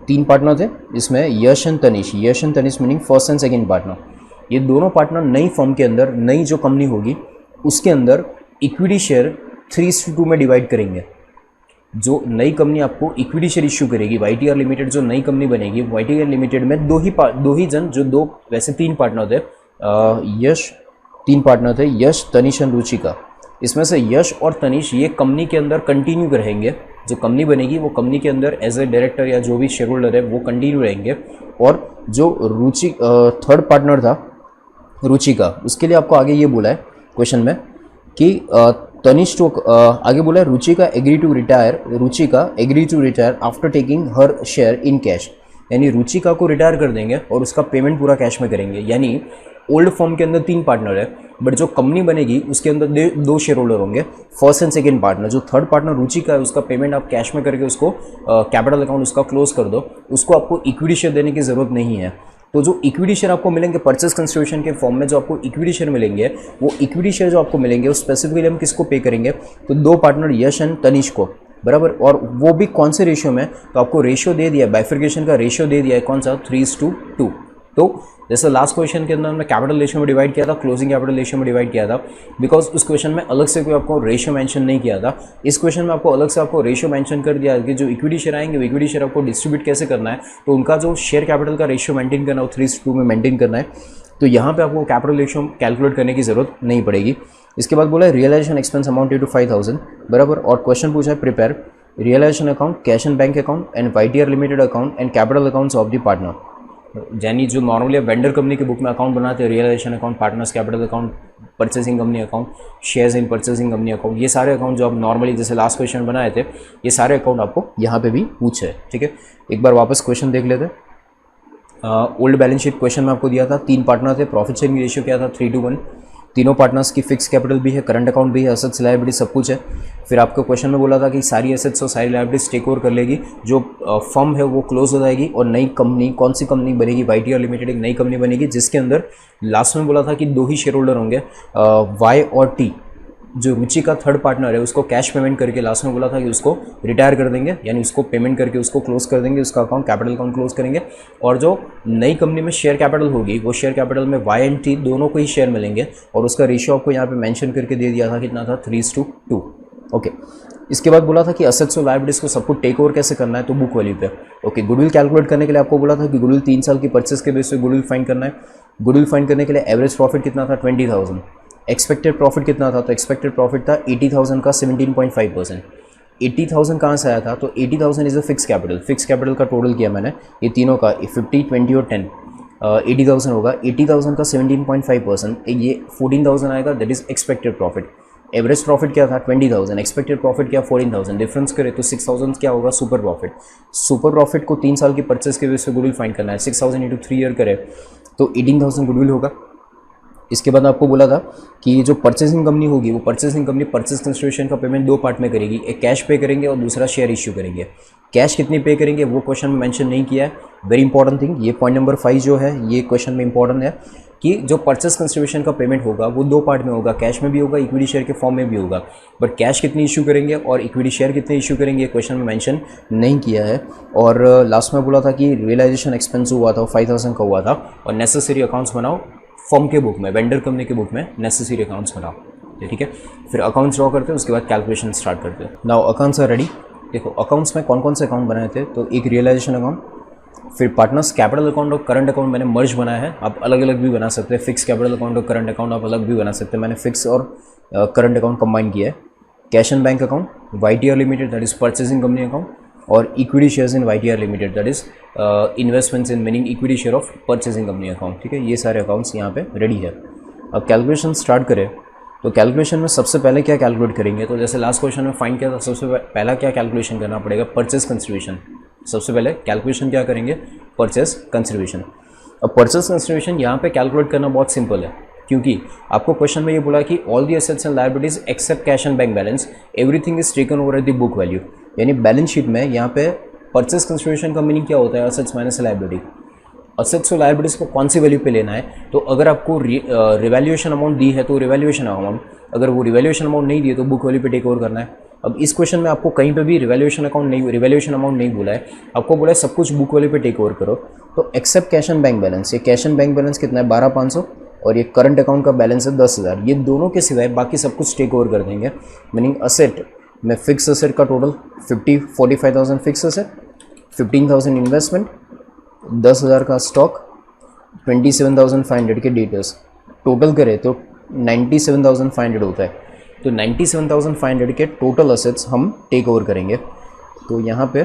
3 partner थे इसमें, Yash and Tanish meaning first and second partner. ये दोनों पार्टनर नई फर्म के अंदर, नई जो कंपनी होगी उसके अंदर इक्विटी शेयर 3:2 में डिवाइड करेंगे। जो नई कंपनी आपको इक्विटी शेयर इश्यू करेगी, YTR लिमिटेड जो नई कंपनी बनेगी, YTR लिमिटेड में दो ही जन, जो दो, वैसे 3 पार्टनर थे, यश, 3 पार्टनर थे, यश, तनिष और रुचिका। इसमें से यश और तनिष ये कंपनी के अंदर कंटिन्यू रहेंगे। जो कंपनी बनेगी वो कंपनी के अंदर एज ए डायरेक्टर या जो भी शेयर होल्डर है वो कंटिन्यू रहेंगे। और जो थर्ड पार्टनर था रुचिका, उसके लिए आपको आगे ये बोला है क्वेश्चन में कि तनिष तो आगे बोला है Ruchika agree to retire after taking her share in cash. यानी रुचिका को रिटायर कर देंगे और उसका पेमेंट पूरा कैश में करेंगे। यानी ओल्ड फर्म के अंदर 3 पार्टनर है, बट जो कंपनी बनेगी उसके अंदर 2 शेयर होल्डर होंगे, फर्स्ट एंड सेकंड पार्टनर। जो थर्ड पार्टनर रुचिका है उसका पेमेंट आप कैश में करके उसको कैपिटल अकाउंट उसका क्लोज कर दो, उसको आपको इक्विटी शेयर देने की ज़रूरत नहीं है। तो जो इक्विटी शेयर आपको मिलेंगे परचेस कंसिडरेशन के फॉर्म में, जो आपको इक्विटी शेयर मिलेंगे, वो इक्विटी शेयर जो आपको मिलेंगे वो स्पेसिफिकली हम किसको पे करेंगे, तो 2 पार्टनर यश एंड तनिष को, बराबर। और वो भी कौन से रेशियो में, तो आपको रेशियो दे दिया, बाइफिकेशन का रेशियो दे दिया है, कौन सा, 3:2। तो जैसे लास्ट क्वेश्चन के अंदर हमने कैपिटल रेशियो में डिवाइड किया था, क्लोजिंग कैपिटल रेशियो में डिवाइड किया था, बिकॉज उस क्वेश्चन में अलग से कोई आपको रेशियो मेंशन नहीं किया था। इस क्वेश्चन में आपको अलग से आपको रेशियो मेंशन कर दिया कि जो इक्विटी शेयर आएंगे वो इक्विटी शेयर आपको डिस्ट्रीब्यूट कैसे करना है, तो उनका जो शेयर कैपिटल का रेशियो मेंटेन करना है वो 3:2 में मेंटेन करना है। तो यहाँ पे आपको कैपिटल रेशियो कैलकुलेट करने की जरूरत नहीं पड़ेगी। इसके बाद बोला है रियलाइजेशन एक्सपेंस अमाउंटेड टू 5,000, बराबर। और क्वेश्चन पूछा है prepare realisation account, cash and bank account and YTR limited account and capital accounts of the partner. यानी जो नॉर्मली वेंडर कंपनी के बुक में अकाउंट बनाते हैं, realisation account, partners capital account, purchasing company account, shares in purchasing company account, ये सारे account जो आप नॉर्मली जैसे लास्ट क्वेश्चन बनाए थे, ये सारे अकाउंट आपको यहाँ पे भी पूछे है। ठीक है, एक बार वापस क्वेश्चन देख लेते हैं। ओल्ड बैलेंस शीट क्वेश्चन में आपको दिया था, 3 पार्टनर थे, प्रॉफिट शेयरिंग रेशियो क्या था, 3:1। तीनों पार्टनर्स की फिक्स कैपिटल भी है, करंट अकाउंट भी है, एसेट्स लायबिलिटी सब कुछ है। फिर आपको क्वेश्चन में बोला था कि सारी एसेट्स और सारी लायबिलिटीज टेक ओवर कर लेगी, जो फर्म है वो क्लोज हो जाएगी और नई कंपनी, कौन सी कंपनी बनेगी, YTR लिमिटेड एक नई कंपनी बनेगी, जिसके अंदर लास्ट में बोला था कि 2 ही शेयर होल्डर होंगे, Y और T। जो रुचि का थर्ड पार्टनर है उसको कैश पेमेंट करके लास्ट में बोला था कि उसको रिटायर कर देंगे, यानी उसको पेमेंट करके उसको क्लोज कर देंगे, उसका अकाउंट कैपिटल अकाउंट क्लोज करेंगे। और जो नई कंपनी में शेयर कैपिटल होगी, वो शेयर कैपिटल में Y एंड T दोनों को ही शेयर मिलेंगे, और उसका रेशियो आपको यहाँ पे मेंशन करके दे दिया था, कितना था, 3:2। ओके, इसके बाद बोला था कि असेट्स और लायबिलिटीज को सबको टेक ओवर कैसे करना है, तो बुक वैल्यू पे। ओके, गुडविल कैलकुलेट करने के लिए आपको बोला था कि गुडविल 3 साल की परचेस के बेस पे गुडविल फाइंड करना है। गुडविल फाइंड करने के लिए एवरेज प्रॉफिट कितना था, 20,000। एक्सपेक्टेड प्रॉफिट कितना था, तो एक्सपेक्टेड प्रॉफिट था 80,000 का 17.5%। 80,000 कहाँ से आया था, तो 80,000 is a fix capital. Fix capital का टोटल किया मैंने, ये तीनों का 50, 20 और 10, 80,000 होगा। 80,000 का 17.5%, ये 14,000 आएगा, that is expected profit. Average profit क्या था, 20,000, एक्सपेक्टेड प्रॉफिट क्या, 14,000, डिफरेंस करें तो 6,000 क्या होगा, सुपर प्रॉफिट। सुपर प्रॉफिट को 3 साल की परचेस के बेस पे गुडविल फाइंड करना है, 6,000 इंटू 3 ईयर करें तो 18,000 गुडविल होगा। इसके बाद आपको बोला था कि जो परचेसिंग कंपनी होगी, वो परचेसिंग कंपनी परचेस कंसिडरेशन का पेमेंट 2 पार्ट में करेगी, एक कैश पे करेंगे और दूसरा शेयर इश्यू करेंगे। कैश कितनी पे करेंगे वो क्वेश्चन में मेंशन नहीं किया है, वेरी इंपॉर्टेंट थिंग। ये पॉइंट नंबर 5 जो है ये क्वेश्चन में इंपॉर्टेंट है कि जो परचेस कंसिडरेशन का पेमेंट होगा वो 2 पार्ट में होगा, कैश में भी होगा, इक्विटी शेयर के फॉर्म में भी होगा। बट कैश कितनी इशू करेंगे और इक्विटी शेयर कितने इशू करेंगे ये क्वेश्चन में मेंशन नहीं किया है। और लास्ट में बोला था कि रियलाइजेशन एक्सपेंस हुआ था 5,000 का हुआ था, और नेसेसरी अकाउंट्स बनाओ फर्म के बुक में, वेंडर कंपनी के बुक में नेसेसरी अकाउंट्स बनाओ। ठीक है, फिर अकाउंट्स ड्रॉ करते हैं, उसके बाद कैलकुलेशन स्टार्ट करते हैं। Now accounts are ready. देखो अकाउंट्स में कौन कौन से अकाउंट बनाए थे, तो एक रियलाइजेशन अकाउंट, फिर पार्टनर्स कैपिटल अकाउंट और करंट अकाउंट मैंने मर्ज बनाया है। आप अलग अलग भी बना सकते हैं, फिक्स कैपिटल अकाउंट और करंट अकाउंट आप अलग भी बना सकते हैं, मैंने फिक्स और करंट अकाउंट कंबाइन किया है। Cash and bank account, YTR limited that is purchasing company account, और equity shares in YTR limited that is investments in meaning equity share of purchasing company account. ठीक है, ये सारे accounts यहाँ पे ready है। अब कैलकुलेशन स्टार्ट करें, तो कैलकुलेशन में सबसे पहले क्या कैलकुलेट करेंगे, तो जैसे लास्ट क्वेश्चन में फाइंड किया था, सबसे पहला क्या कैलकुलेशन करना पड़ेगा, परचेस कंसिडरेशन। सबसे पहले कैलकुलेशन क्या करेंगे, परचेस कंसिडरेशन। अब परचेस कंसिडरेशन यहाँ पे कैलकुलेट करना बहुत सिंपल है, क्योंकि आपको क्वेश्चन में ये बोला कि all the assets and liabilities except cash and bank balance everything is taken over at the book value. यानी बैलेंस शीट में यहाँ पे परचेस कंसिडरेशन का मीनिंग क्या होता है, एसेट्स माइनस लायबिलिटी। असेट्स और लायबिलिटीज को कौन सी वैल्यू पे लेना है, तो अगर आपको रिवैल्यूएशन अमाउंट दी है तो रिवैल्यूएशन अमाउंट, अगर वो रिवैल्यूएशन अमाउंट नहीं दी है तो बुक वैल्यू पे टेक ओवर करना है। अब इस क्वेश्चन में आपको कहीं पे भी रिवैल्यूएशन अमाउंट नहीं बोला है, आपको बोला है सब कुछ बुक वैल्यू पे टेक ओवर करो। तो except cash and bank balance, ये कैश एंड बैंक बैलेंस कितना है 12,500 और ये करंट अकाउंट का बैलेंस है 10,000, ये दोनों के सिवाय बाकी सब कुछ टेक ओवर कर देंगे। मीनिंग असेट में फिक्स असेट का टोटल 45,000 फिक्स असेट, 15,000 इन्वेस्टमेंट, 10,000 का स्टॉक, 27,500 के डेटर्स, टोटल करें तो 97,500 होता है। तो 97,500 के टोटल असेट्स हम टेक ओवर करेंगे। तो यहाँ पे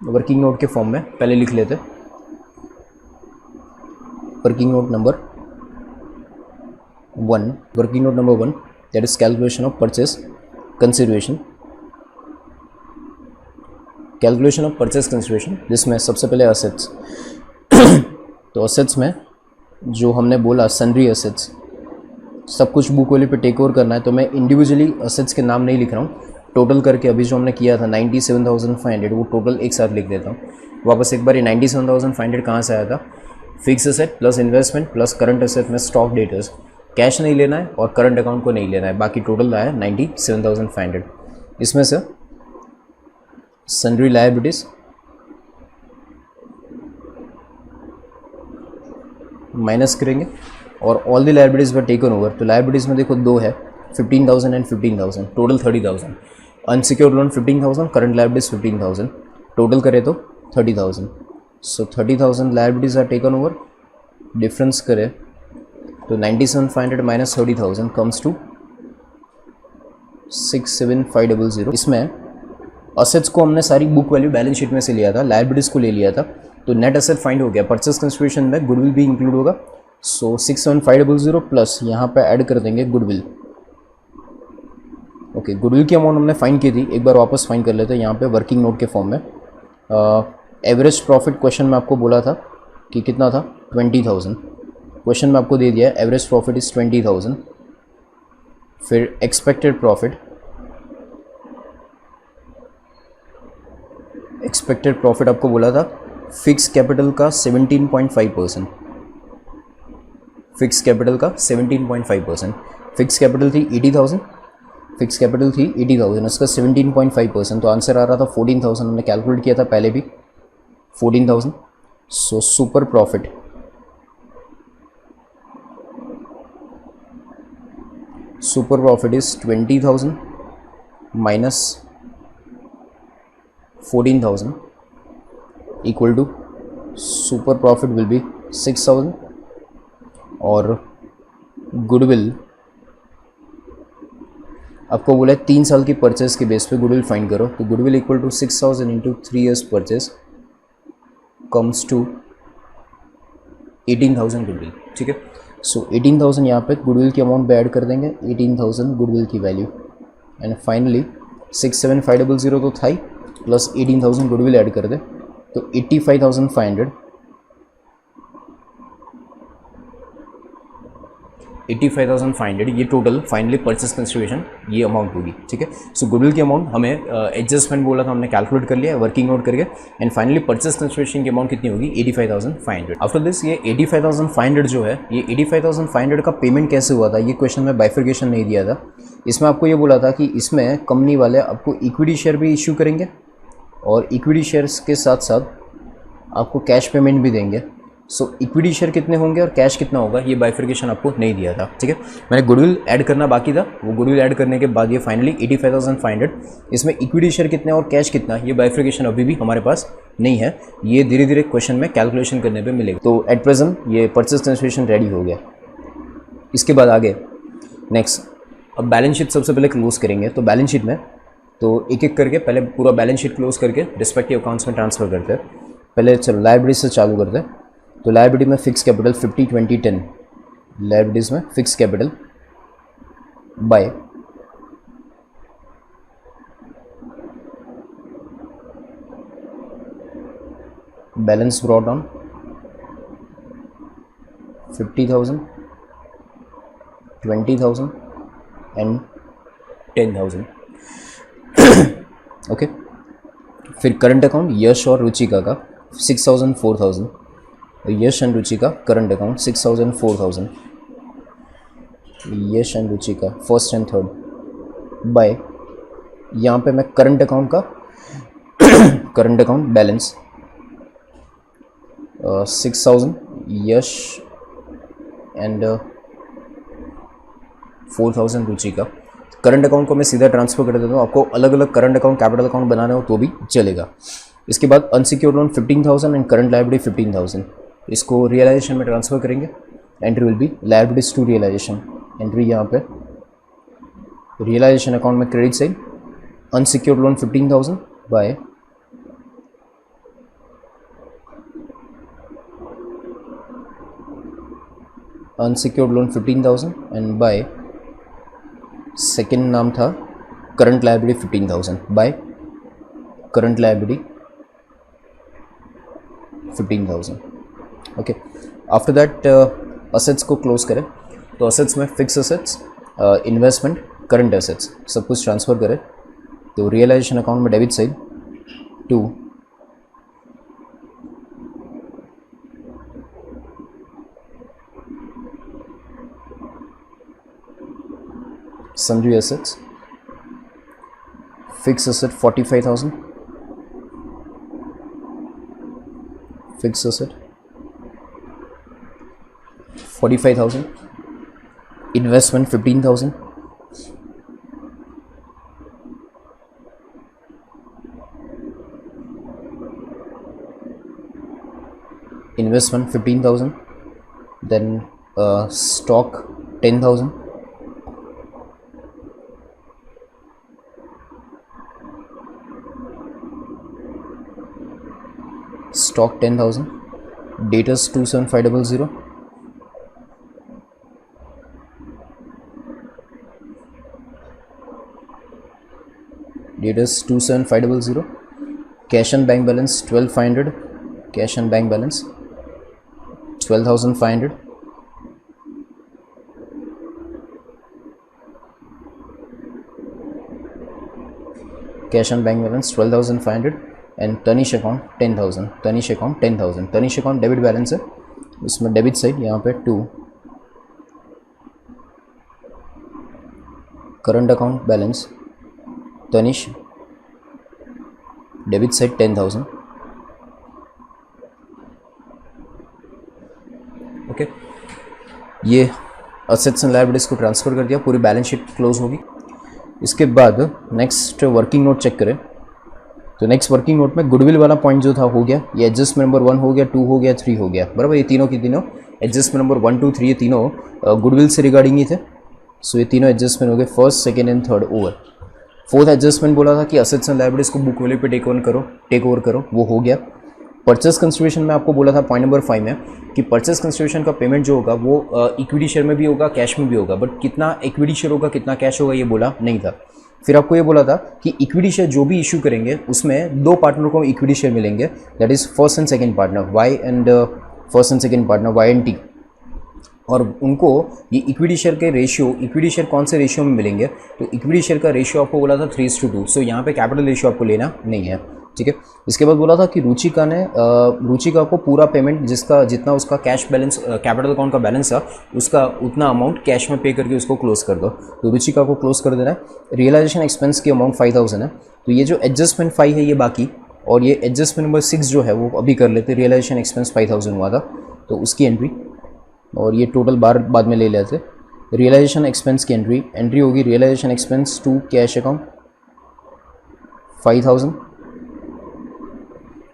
वर्किंग नोट के फॉर्म में पहले लिख लेते, working note number 1, working note number 1 that is calculation of purchase consideration, calculation of purchase consideration, जिसमें सबसे पहले असेट्स तो असेट्स में जो हमने बोला सन्ड्री असेट्स, सब कुछ बुक वैल्यू पे टेक ओवर करना है। तो मैं इंडिविजुअली असेट्स के नाम नहीं लिख रहा हूँ, टोटल करके अभी जो हमने किया था 97,500 वो टोटल एक साथ लिख देता हूँ वापस एक बार। ये 97,500 कहाँ से आया था, fix asset plus investment plus current asset में स्टॉक डेटर्स, कैश नहीं लेना है और करंट अकाउंट को नहीं लेना है, बाकी टोटल आया 97,500। इसमें से सन्ड्री लायबिलिटीज माइनस करेंगे और all the liabilities were taken over. तो लायबिलिटीज में देखो दो है, 15,000 and 15,000, total 30,000। Unsecured loan 15,000, current liabilities 15,000, total करें तो 30,000। So 30,000 liabilities are taken over, difference करें तो 97,500 माइनस 30,000 कम्स टू 67,500। इसमें असेट्स को हमने सारी बुक वैल्यू बैलेंस शीट में से लिया था, लायबिलिटीज को ले लिया था, तो नेट असेट फाइंड हो गया। परचेस कंसिडरेशन में गुडविल भी इंक्लूड होगा। सो 67,500 प्लस यहाँ पे ऐड कर देंगे गुडविल। ओके, गुडविल की अमाउंट हमने फाइंड की थी, एक बार वापस फाइंड कर लेते हैं यहाँ पे वर्किंग नोट के फॉर्म में। एवरेज प्रॉफिट क्वेश्चन में आपको बोला था कि कितना था 20,000, क्वेश्चन में आपको दे दिया है एवरेज प्रॉफिट इज़ 20,000। फिर एक्सपेक्टेड प्रॉफिट, एक्सपेक्टेड प्रॉफिट आपको बोला था फिक्स कैपिटल का 17.5%, फिक्स कैपिटल का 17.5%। फिक्स कैपिटल थी 80,000, फिक्स कैपिटल थी 80,000, उसका 17.5%, तो आंसर आ रहा था 14,000। हमने कैलकुलेट किया था पहले भी 14,000। So super profit, super profit is 20,000 minus 14,000 equal to super profit will be 6,000 और गुडविल आपको बोला है 3 साल की परचेस के बेस पे गुडविल फाइंड करो। तो goodwill equal to 6,000 into 3 years purchase comes to 18,000 goodwill. ठीक है, सो 18,000 यहाँ पे गुडविल की अमाउंट पे ऐड कर देंगे, 18,000 गुडविल की वैल्यू, एंड फाइनली 67,500 तो था ही, प्लस 18,000 गुडविल ऐड कर दे तो 85,500, 85,500 ये टोटल फाइनली परचेस कंसिडरेशन ये अमाउंट होगी। ठीक है, सो गुडविल की अमाउंट हमें एडजस्टमेंट बोला था, हमने कैलकुलेट कर लिया वर्किंग नोट करके, एंड फाइनली परचेस कंसिडरेशन की अमाउंट कितनी होगी 85,500। आफ्टर दिस ये 85,500 जो है, ये 85,500 का पेमेंट कैसे हुआ था, ये क्वेश्चन में बाइफर्केशन नहीं दिया था। इसमें आपको ये बोला था कि इसमें कंपनी वाले आपको इक्विटी शेयर भी इश्यू करेंगे और इक्विटी शेयर्स के साथ साथ आपको कैश पेमेंट भी देंगे। सो इक्विटी शेयर कितने होंगे और कैश कितना होगा, ये बाइफर्केशन आपको नहीं दिया था। ठीक है, मैंने गुडविल ऐड करना बाकी था, वो गुडविल ऐड करने के बाद ये फाइनली 85,500, इसमें इक्विटी शेयर कितने और कैश कितना, ये बाइफर्केशन अभी भी हमारे पास नहीं है, ये धीरे धीरे क्वेश्चन में कैलकुलेशन करने पे मिलेगा। तो एट प्रेजेंट ये परचेस कंसिडरेशन रेडी हो गया। इसके बाद आगे नेक्स्ट अब बैलेंस शीट सबसे पहले क्लोज करेंगे। तो बैलेंस शीट में तो एक एक करके पहले पूरा बैलेंस शीट क्लोज करके रिस्पेक्टिव अकाउंट्स में ट्रांसफर करते हैं। पहले चलो लायबिलिटीज से चालू करते हैं। तो लायबिलिटी में फिक्स कैपिटल 50-20-10, लायबिलिटीज में fix capital by balance brought on 50,000, 20,000 and 10,000। Okay, फिर करंट अकाउंट यश और रुचिका का 6,000, 4,000, Yash and Ruchika current account 6,000, 4,000, Yash and Ruchika first and third by यहाँ पे मैं करंट अकाउंट का current account balance 6,000 Yash and 4,000 Ruchi का करंट अकाउंट को मैं सीधा ट्रांसफ़र कर देता हूँ। आपको अलग अलग करंट अकाउंट कैपिटल अकाउंट बनाना हो तो भी चलेगा। इसके बाद unsecured loan 15,000 and current liability 15,000, इसको रियलाइजेशन में ट्रांसफ़र करेंगे। Entry will be liabilities to realisation. Entry यहाँ पे रियलाइजेशन अकाउंट में credit side unsecured loan 15,000 by unsecured loan 15,000 and by second नाम था current liability 15,000 by current liability 15,000। Okay, after that assets को close करें तो असेट्स में fix assets, investment, current assets सब कुछ ट्रांसफ़र करें। तो रियलाइजेशन अकाउंट में debit side to sundry assets, fixed asset 45,000, fixed asset 45,000, investment 15,000, investment 15,000, then stock 10,000, stock 10,000, debtors 27,500, debtors 27,500, cash and bank balance 12,500, cash and bank balance 12,500, cash and bank balance 12,500 and Tanish account 10,000, Tanish account 10,000, Tanish account debit balance है, इसमें debit side यहाँ पे 2, current account balance Tanish debit side 10,000। Okay, ये assets and liabilities को transfer कर दिया, पूरी balance sheet close होगी। इसके बाद नेक्स्ट वर्किंग नोट चेक करें तो नेक्स्ट वर्किंग नोट में गुडविल वाला पॉइंट जो था हो गया, ये एडजस्टमेंट नंबर 1 हो गया, 2 हो गया, 3 हो गया, बराबर। ये तीनों की तीनों एडजस्टमेंट नंबर 1, 2, 3 ये तीनों गुडविल से रिगार्डिंग ही थे। सो ये तीनों एडजस्टमेंट हो गए, first, second and third over. Fourth adjustment बोला था कि असेट्स एंड लायबिलिटीज को बुक वैल्यू पे टेक ओवर करो, वो हो गया। परचेस कंसिडरेशन में आपको बोला था पॉइंट नंबर 5 में कि परचेस कंसिडरेशन का पेमेंट जो होगा वो इक्विटी शेयर में भी होगा, कैश में भी होगा, बट कितना इक्विटी शेयर होगा कितना कैश होगा ये बोला नहीं था। फिर आपको ये बोला था कि इक्विटी शेयर जो भी इशू करेंगे उसमें 2 पार्टनर को इक्विटी शेयर मिलेंगे, that is first and second partner Y and first and second partner Y and T, और उनको ये इक्विटी शेयर के रेशियो, इक्विटी शेयर कौन से रेशियो में मिलेंगे, तो इक्विटी शेयर का रेशियो आपको बोला था 3:2। सो यहाँ पे कैपिटल रेशियो आपको लेना नहीं है, ठीक है। इसके बाद बोला था कि रुचिका को पूरा पेमेंट जिसका जितना उसका कैश बैलेंस कैपिटल अकाउंट का बैलेंस था उसका उतना अमाउंट कैश में पे करके उसको क्लोज कर दो, तो रुचिका को क्लोज कर देना है। रियलाइजेशन एक्सपेंस की अमाउंट 5,000 है, तो ये जो एडजस्टमेंट 5 है ये बाकी, और ये एडजस्टमेंट नंबर 6 जो है वो अभी कर लेते। रियलाइजेशन एक्सपेंस 5,000 हुआ था तो उसकी एंट्री, और ये टोटल बाद में ले लेते। रियलाइजेशन एक्सपेंस की एंट्री होगी realisation expense to cash account 5,000,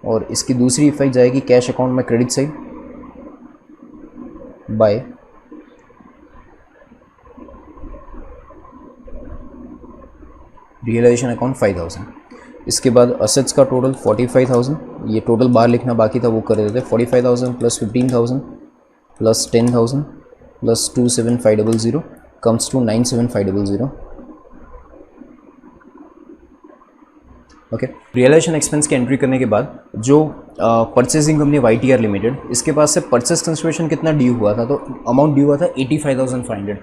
और इसकी दूसरी इफेक्ट जाएगी कैश अकाउंट में credit side by realisation account 5,000। इसके बाद असेट्स का टोटल 45,000, ये टोटल बार लिखना बाकी था वो कर देते। 45,000 plus 15,000 plus 10,000 plus 27,500 comes to 97,500। Okay, realisation expense की एंट्री करने के बाद जो परचेसिंग कंपनी YTR लिमिटेड, इसके पास से परचेस कंसिडरेशन कितना ड्यू हुआ था, तो अमाउंट ड्यू हुआ था 85,500।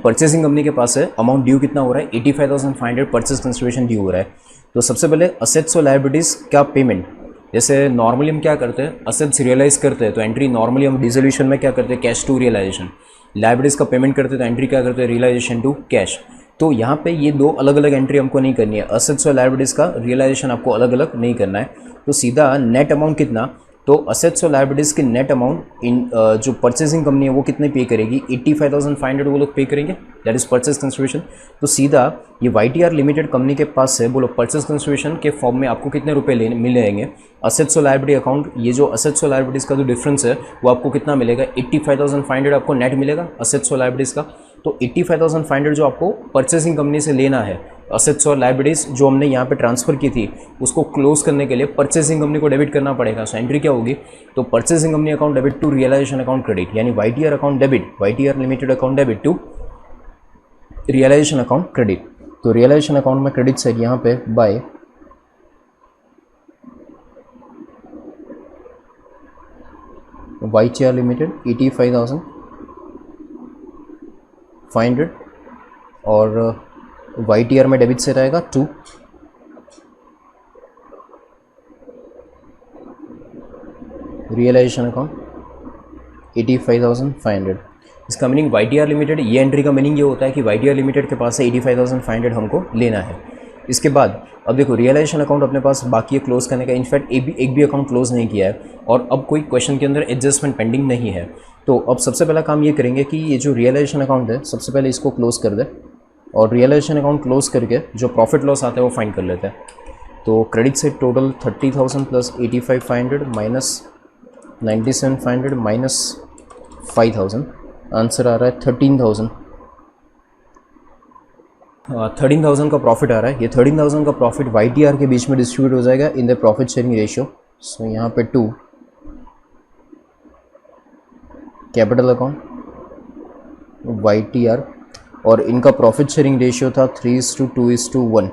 परचेसिंग कंपनी के पास है अमाउंट ड्यू कितना हो रहा है 85,500 परचेस कंसिडरेशन ड्यू हो रहा है। तो सबसे पहले असेट्स और लायबिलिटीज़ का पेमेंट, जैसे नॉर्मली हम क्या करते हैं, असेट्स रियलाइज करते हैं तो एंट्री नॉर्मली हम डिसोल्यूशन में क्या करते हैं, कैश टू रियलाइजेशन। लायबिलिटीज़ का पेमेंट करते हैं तो एंट्री क्या करते हैं, रियलाइजेशन टू कैश। तो यहाँ पे ये दो अलग अलग एंट्री हमको नहीं करनी है, असेट्स और लायबिलिटीज़ का रियलाइजेशन आपको अलग अलग नहीं करना है। तो सीधा नेट अमाउंट कितना, तो असेट्स और लायबिलिटीज़ की नेट अमाउंट इन जो परचेसिंग कंपनी है वो कितने पे करेगी, 85,500 वो लोग पे करेंगे, दैट इज़ परचेस कंसिडरेशन। तो सीधा ये YTR लिमिटेड कंपनी के पास से बोलो परचेस कंसिडरेशन के फॉर्म में आपको कितने रुपए लेने मिलेंगे, असेट्स और लायबिलिटी अकाउंट, ये जो असेट्स और लायबिलिटीज़ का जो डिफरेंस है वो आपको कितना मिलेगा, 85,500 आपको नेट मिलेगा असेट्स और लायबिलिटीज़ का। तो 85,500 जो आपको परचेसिंग कंपनी से लेना है, असेट्स और लायबिलिटीज़ जो हमने यहाँ पे ट्रांसफ़र की थी उसको क्लोज करने के लिए परचेसिंग कंपनी को डेबिट करना पड़ेगा। सो एंट्री क्या होगी, तो purchasing company account debit to realisation account credit, यानी YTR account debit, YTR limited account debit to realisation account credit. तो रियलाइजेशन अकाउंट में क्रेडिट साइड यहाँ पे बाय YTR लिमिटेड 85,500 और YTR में डेबिट से रहेगा 2, रियलाइजेशन अकाउंट 85,500। इसका मीनिंग YTR लिमिटेड, ये एंट्री का मीनिंग ये होता है कि YTR लिमिटेड के पास से 85,500 हमको लेना है। इसके बाद अब देखो रियलाइजेशन अकाउंट अपने पास बाकी है क्लोज करने का, इनफैक्ट एक भी अकाउंट क्लोज नहीं किया है और अब कोई क्वेश्चन के अंदर एडजस्टमेंट पेंडिंग नहीं है। तो अब सबसे पहला काम ये करेंगे कि ये जो रियलाइजेशन अकाउंट है सबसे पहले इसको क्लोज कर दे और रियलाइजेशन अकाउंट क्लोज करके जो प्रॉफिट लॉस आता है वो फाइंड कर लेते हैं। तो क्रेडिट से total 30,000 plus 85,500 minus 97,500 minus 5,000, answer आ रहा है 13,000। 13,000 का प्रॉफिट आ रहा है। ये 13,000 का प्रॉफिट YTR के बीच में डिस्ट्रीब्यूट हो जाएगा in the profit sharing ratio. So यहाँ पे 2 कैपिटल अकाउंट YTR और इनका प्रॉफिट शेयरिंग रेशियो था 3:2:1।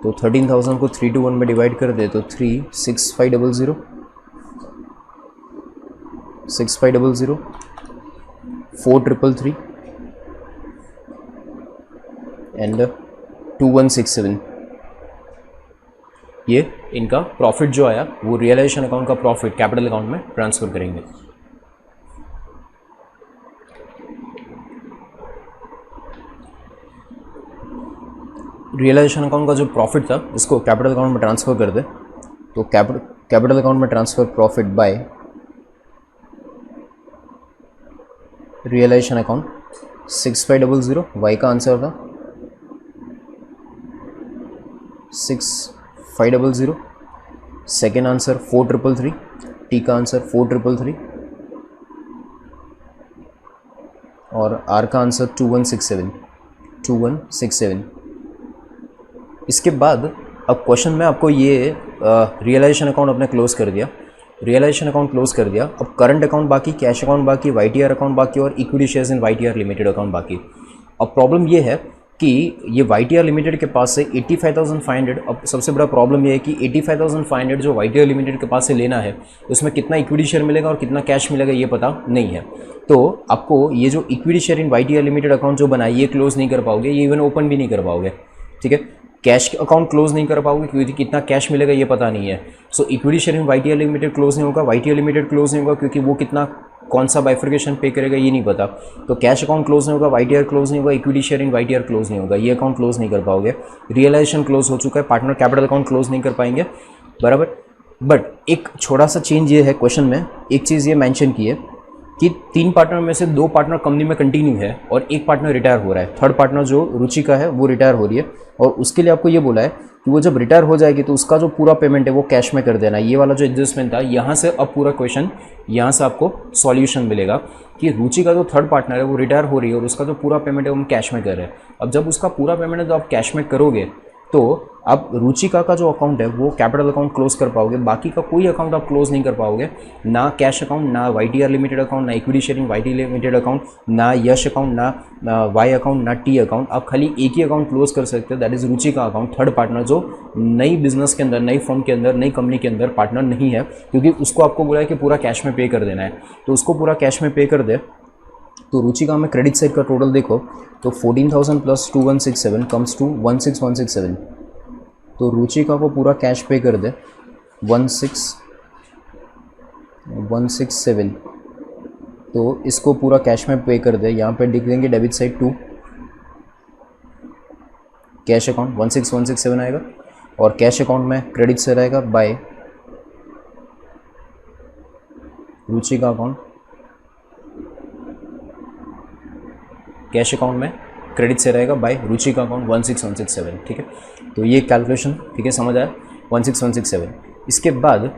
तो 13,000 को 3:1 में डिवाइड कर दे तो 3 6500 6500 4333 एंड 2167। ये इनका प्रॉफिट जो आया वो रियलाइजेशन अकाउंट का प्रॉफिट कैपिटल अकाउंट में ट्रांसफर करेंगे। रियलाइजेशन अकाउंट का जो प्रॉफिट था इसको कैपिटल अकाउंट में ट्रांसफ़र कर दे। तो कैपिटल अकाउंट में transfer profit by realisation account 6500, Y का आंसर था 6500, सेकेंड आंसर 4333, टी का आंसर 4333 और आर का आंसर 2167। इसके बाद अब क्वेश्चन में आपको ये रियलाइजेशन अकाउंट आपने क्लोज कर दिया, रियलाइजेशन अकाउंट क्लोज कर दिया। अब करंट अकाउंट बाकी, कैश अकाउंट बाकी, YTR अकाउंट बाकी और equity shares in YTR limited account बाकी। अब प्रॉब्लम ये है कि ये YTR लिमिटेड के पास से 85,500, अब सबसे बड़ा प्रॉब्लम ये है कि 85,500 जो YTR लिमिटेड के पास से लेना है उसमें कितना इक्विटी शेयर मिलेगा और कितना कैश मिलेगा ये पता नहीं है। तो आपको ये जो equity share in YTR limited account जो बनाई ये क्लोज नहीं कर पाओगे, ये इवन ओपन भी नहीं कर पाओगे, ठीक है। कैश अकाउंट क्लोज नहीं कर पाओगे क्योंकि कितना कैश मिलेगा ये पता नहीं है। So equity share in YTR limited close नहीं होगा, YTR लिमिटेड क्लोज नहीं होगा क्योंकि वो कितना कौन सा बाइफर्केशन पे करेगा ये नहीं पता। तो कैश अकाउंट क्लोज नहीं होगा, YTR क्लोज नहीं होगा, equity share in YTR close नहीं होगा, ये अकाउंट क्लोज नहीं कर पाओगे। रियलाइजेशन क्लोज हो चुका है, पार्टनर कैपिटल अकाउंट क्लोज नहीं कर पाएंगे, बराबर। बट एक छोटा सा चेंज ये है क्वेश्चन में, एक चीज़ ये मेंशन की है कि 3 पार्टनर में से 2 पार्टनर कंपनी में कंटिन्यू है और 1 पार्टनर रिटायर हो रहा है। थर्ड पार्टनर जो रुचिका है वो रिटायर हो रही है और उसके लिए आपको ये बोला है कि वो जब रिटायर हो जाएगी तो उसका जो पूरा पेमेंट है वो कैश में कर देना। ये वाला जो एडजस्टमेंट था यहाँ से अब पूरा क्वेश्चन यहाँ से आपको सॉल्यूशन मिलेगा कि रुचिका जो थर्ड पार्टनर है वो रिटायर हो रही है और उसका जो पूरा पेमेंट है वो हम कैश में कर रहे हैं। अब जब उसका पूरा पेमेंट है तो आप कैश में करोगे तो आप रुचिका का जो अकाउंट है वो कैपिटल अकाउंट क्लोज कर पाओगे, बाकी का कोई अकाउंट आप क्लोज नहीं कर पाओगे, ना कैश अकाउंट, ना YTR लिमिटेड अकाउंट, ना equity sharing YT limited account, ना यश अकाउंट, ना वाई अकाउंट, ना टी अकाउंट। आप खाली एक ही अकाउंट क्लोज कर सकते हो, that is Ruchika account, third partner जो नई बिजनेस के अंदर, नई फर्म के अंदर, नई कंपनी के अंदर पार्टनर नहीं है, क्योंकि उसको आपको बोला है कि पूरा कैश में पे कर देना है। तो उसको पूरा कैश में पे कर दे तो रुचिका में क्रेडिट साइड का टोटल देखो तो 14,000 प्लस 2167 कम्स टू 16,167। तो रुचिका को पूरा कैश पे कर दे 16,167, तो इसको पूरा कैश में पे कर दे। यहाँ पे लिख देंगे डेबिट साइड 2 कैश अकाउंट 16167 आएगा, और कैश अकाउंट में क्रेडिट से रहेगा बाय रुचि का अकाउंट, कैश अकाउंट में क्रेडिट से रहेगा बाय रुचि का अकाउंट 16167। ठीक है, तो ये कैलकुलेशन, ठीक है, समझ आया, 16167। इसके बाद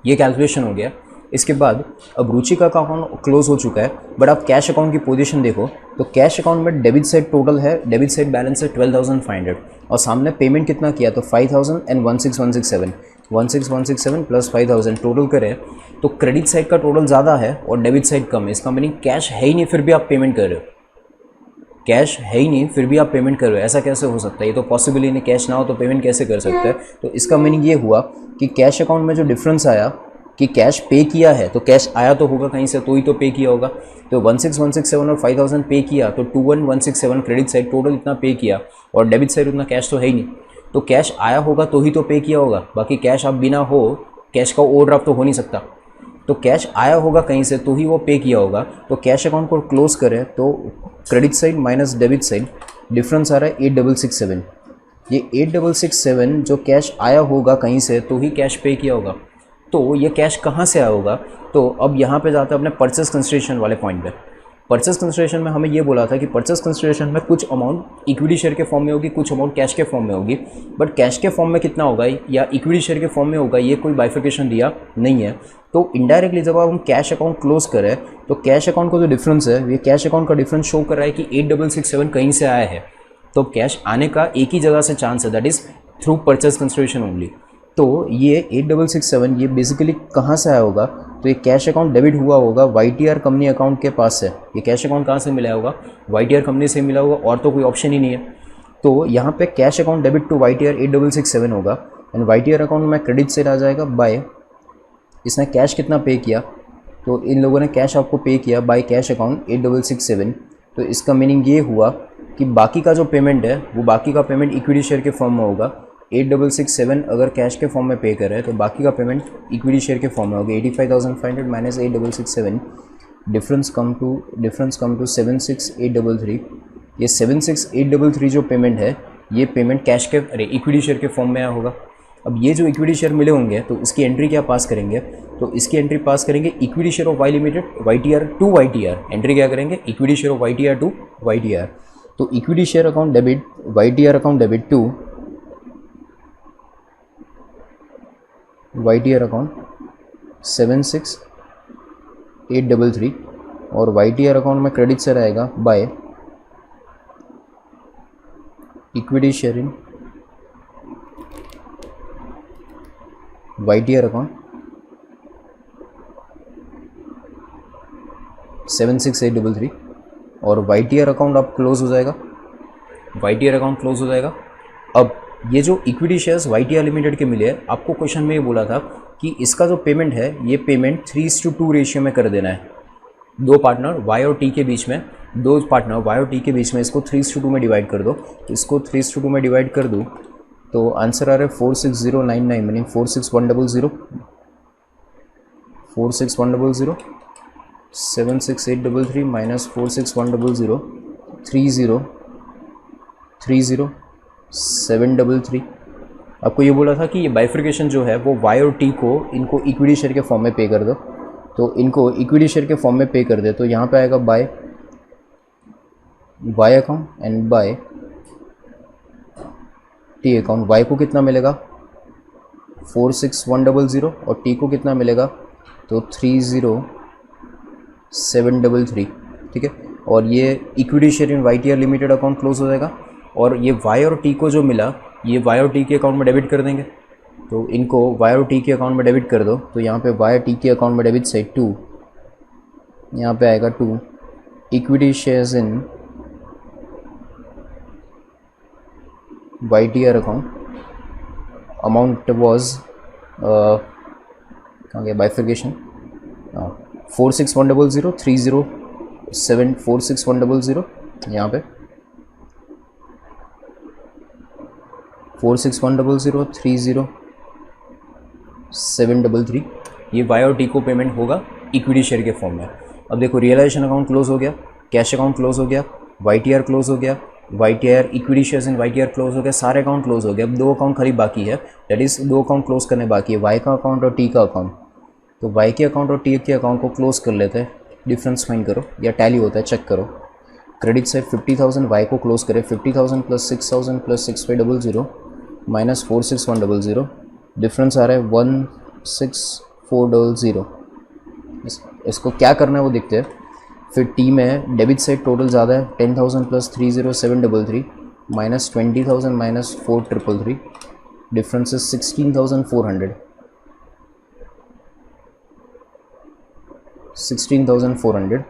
ये कैलकुलेशन हो गया। इसके बाद अब रुचि का अकाउंट क्लोज हो चुका है, बट आप कैश अकाउंट की पोजीशन देखो तो कैश अकाउंट में डेबिट साइड टोटल है, डेबिट साइड बैलेंस है 12,500, और सामने पेमेंट कितना किया तो 5,000 एंड 16167 प्लस 5,000 टोटल करें तो क्रेडिट साइड का टोटल ज़्यादा है और डेबिट साइड कम है। इसका मीनिंग कैश है ही नहीं फिर भी आप पेमेंट कर रहे हो, कैश है ही नहीं फिर भी आप पेमेंट कर रहे हो, ऐसा कैसे हो सकता है? ये तो पॉसिबल ही नहीं, कैश ना हो तो पेमेंट कैसे कर सकते हैं? तो इसका मीनिंग ये हुआ कि कैश अकाउंट में जो डिफरेंस आया कि कैश पे किया है, तो कैश आया तो होगा कहीं से, तो ही तो पे किया होगा। तो 16167 और 5,000 पे किया तो 21,167 क्रेडिट साइड टोटल इतना पे किया, और डेबिट साइड उतना कैश तो है ही नहीं, तो कैश आया होगा तो ही तो पे किया होगा। बाकी कैश आप बिना हो, कैश का ओवरड्राफ्ट तो हो नहीं सकता, तो कैश आया होगा कहीं से तो ही वो पे किया होगा। तो कैश अकाउंट को क्लोज करें तो credit side minus debit side difference आ रहा है 8667। ये 8667 जो कैश आया होगा कहीं से तो ही कैश पे किया होगा, तो ये कैश कहाँ से आया होगा? तो अब यहाँ पे जाते हैं अपने परचेस कंसिडरेशन वाले पॉइंट पे। परचेस कंसिडरेशन में हमें ये बोला था कि परचेस कंसिडरेशन में कुछ अमाउंट इक्विटी शेयर के फॉर्म में होगी, कुछ अमाउंट कैश के फॉर्म में होगी, बट कैश के फॉर्म में कितना होगा या इक्विटी शेयर के फॉर्म में होगा ये कोई बाइफिकेशन दिया नहीं है। तो इनडायरेक्टली जब हम कैश अकाउंट क्लोज करें तो कैश अकाउंट का जो डिफरेंस है, ये कैश अकाउंट का डिफरेंस शो कर रहा है कि 8667 कहीं से आया है, तो कैश आने का एक ही जगह से चांस है, that is through purchase consideration only. तो ये 8667 ये बेसिकली कहाँ से आया होगा? तो ये कैश अकाउंट डेबिट हुआ होगा YTR कंपनी अकाउंट के पास से। ये कैश अकाउंट कहाँ से मिला होगा? YTR कंपनी से मिला होगा, और तो कोई ऑप्शन ही नहीं है। तो यहाँ पे cash account debit to YTR 8667 होगा, एंड YTR अकाउंट में क्रेडिट से आ जाएगा बाय, इसने कैश कितना पे किया, तो इन लोगों ने कैश आपको पे किया बाय कैश अकाउंट 8667। तो इसका मीनिंग ये हुआ कि बाकी का जो पेमेंट है वो बाकी का पेमेंट इक्विटी शेयर के फॉर्म में होगा। 8667 अगर कैश के फॉर्म में पे कर रहे हैं तो बाकी का पेमेंट इक्विटी शेयर के फॉर्म में होगा। 85,500 माइनस 8667, डिफरेंस कम टू 76,833। ये 76,833 जो पेमेंट है ये पेमेंट कैश के इक्विटी शेयर के फॉर्म में आया होगा। अब ये जो इक्विटी शेयर मिले होंगे तो इसकी एंट्री क्या पास करेंगे? तो इसकी एंट्री पास करेंगे equity share of Y limited YTR to YTR। Entry क्या करेंगे? Equity share of YTR to YTR। तो equity share account debit YTR account debit to YTR account 76,833, और YTR अकाउंट में क्रेडिट से रहेगा by equity share in YTR account 76,833, और YTR account अब close हो जाएगा, YTR अकाउंट क्लोज हो जाएगा। अब ये जो इक्विटी शेयर्स YTR लिमिटेड के मिले हैं, आपको क्वेश्चन में ये बोला था कि इसका जो पेमेंट है ये पेमेंट 3:2 रेशियो में कर देना है। दो पार्टनर Y और T के बीच में, दो पार्टनर Y और T के बीच में इसको 3:2 में डिवाइड कर दो। इसको 3:2 में डिवाइड कर दूँ तो आंसर आ रहा है 46099, मीनिंग 46100, 46100, 76,833 माइनस 46100, 30,733। आपको ये बोला था कि ये बाइफर्केशन जो है वो Y और T को इनको इक्विटी शेयर के फॉर्म में पे कर दो, तो इनको इक्विटी शेयर के फॉर्म में पे कर दे तो यहाँ पे आएगा by Y account and by T account. Y को कितना मिलेगा? 46100, और T को कितना मिलेगा? तो 30,733। ठीक है, और ये equity share in YTR limited account close हो जाएगा, और ये Y और T को जो मिला ये Y और T के अकाउंट में डेबिट कर देंगे। तो इनको Y और T के अकाउंट में डेबिट कर दो, तो यहाँ पे Y और T के अकाउंट में डेबिट साइड 2, यहाँ पे आएगा 2 equity shares in YTR account. Amount was कहाँ गया बाइफिकेशन? 46100, 307 46100, यहाँ पे 46100, 30733। ये Y और T को पेमेंट होगा इक्विटी शेयर के फॉर्म में। अब देखो रियलाइजेशन अकाउंट क्लोज हो गया, कैश अकाउंट क्लोज हो गया, YTR क्लोज हो गया, YTR equity shares in YTR close हो गया, सारे अकाउंट क्लोज हो गए। अब 2 अकाउंट खाली बाकी है, दैट इज़ 2 अकाउंट क्लोज करने बाकी है, Y का अकाउंट और T का अकाउंट। तो Y के अकाउंट और T के अकाउंट को क्लोज कर लेते हैं। डिफरेंस फाइंड करो या टैली होता है चेक करो। क्रेडिट साइड 50,000 Y को क्लोज करें, 50,000 प्लस 6,000 प्लस 6500 माइनस 46,100, डिफरेंस आ रहा है 16,400। इसको क्या करना है वो देखते हैं। फिर टी में डेबिट साइड टोटल ज़्यादा है, 10,000 plus 30733 minus 20,000 minus 4333, difference is 16,400। 16,400।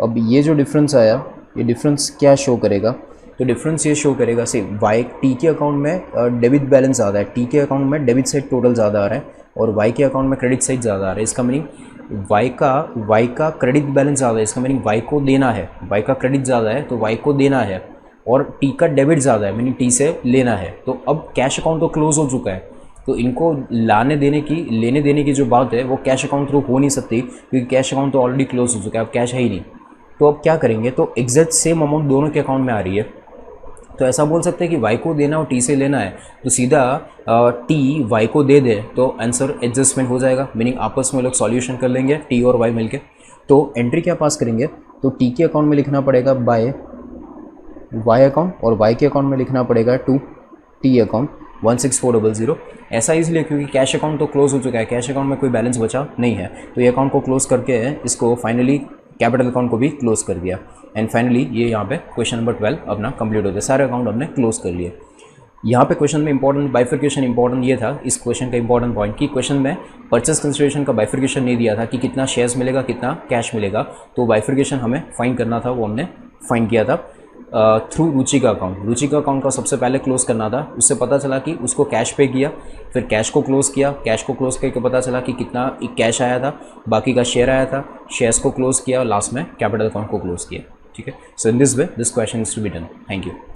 अब ये जो डिफरेंस आया, ये डिफरेंस क्या शो करेगा? तो डिफरेंस ये शो करेगा सेम, वाई टी के अकाउंट में डेबिट बैलेंस ज़्यादा है, टी के अकाउंट में डेबिट साइड टोटल ज़्यादा आ रहा है और वाई के अकाउंट में क्रेडिट साइड ज़्यादा आ रहा है। इसका मीनिंग वाई का क्रेडिट बैलेंस ज़्यादा है, इसका मीनिंग वाई को देना है। वाई का क्रेडिट ज़्यादा है तो वाई को देना है, और टी का डेबिट ज़्यादा है मीनिंग टी से लेना है। तो अब कैश अकाउंट तो क्लोज हो चुका है, तो इनको लेने देने की जो बात है वो कैश अकाउंट थ्रू हो नहीं सकती, क्योंकि कैश अकाउंट तो ऑलरेडी क्लोज हो चुका है, अब कैश है ही नहीं। तो अब क्या करेंगे? तो एग्जैक्ट सेम अमाउंट दोनों के अकाउंट में आ रही है, तो ऐसा बोल सकते हैं कि वाई को देना और टी से लेना है, तो सीधा टी वाई को दे दे तो आंसर एडजस्टमेंट हो जाएगा, मीनिंग आपस में लोग सॉल्यूशन कर लेंगे टी और वाई मिलके। तो एंट्री क्या पास करेंगे? तो टी के अकाउंट में लिखना पड़ेगा बाय वाई अकाउंट और वाई के अकाउंट में लिखना पड़ेगा टू टी अकाउंट 16,400। ऐसा इसलिए क्योंकि कैश अकाउंट तो क्लोज हो चुका है, कैश अकाउंट में कोई बैलेंस बचा नहीं है, तो ये अकाउंट को क्लोज करके इसको फाइनली कैपिटल अकाउंट को भी क्लोज कर दिया। एंड फाइनली ये यहाँ पे क्वेश्चन नंबर 12 अपना कंप्लीट हो गया, सारे अकाउंट हमने क्लोज कर लिए। यहाँ पे क्वेश्चन में इंपॉर्टेंट बाइफिकेशन इंपॉर्टेंट ये था, इस क्वेश्चन का इंपॉर्टेंट पॉइंट कि क्वेश्चन में परचेस कंसिडरेशन का बाइफिकेशन नहीं दिया था कि कितना शेयर्स मिलेगा कितना कैश मिलेगा, तो बाइफिकेशन हमें फाइंड करना था, वो हमने फाइंड किया था थ्रू रुचि का अकाउंट। रुचि का अकाउंट का सबसे पहले क्लोज करना था, उससे पता चला कि उसको कैश पे किया, फिर कैश को क्लोज किया, कैश को क्लोज करके पता चला कि कितना कैश आया था, बाकी का शेयर आया था, शेयर्स को क्लोज किया और लास्ट में कैपिटल अकाउंट को क्लोज किया। ठीक है, so in this way this question is to be done. Thank you.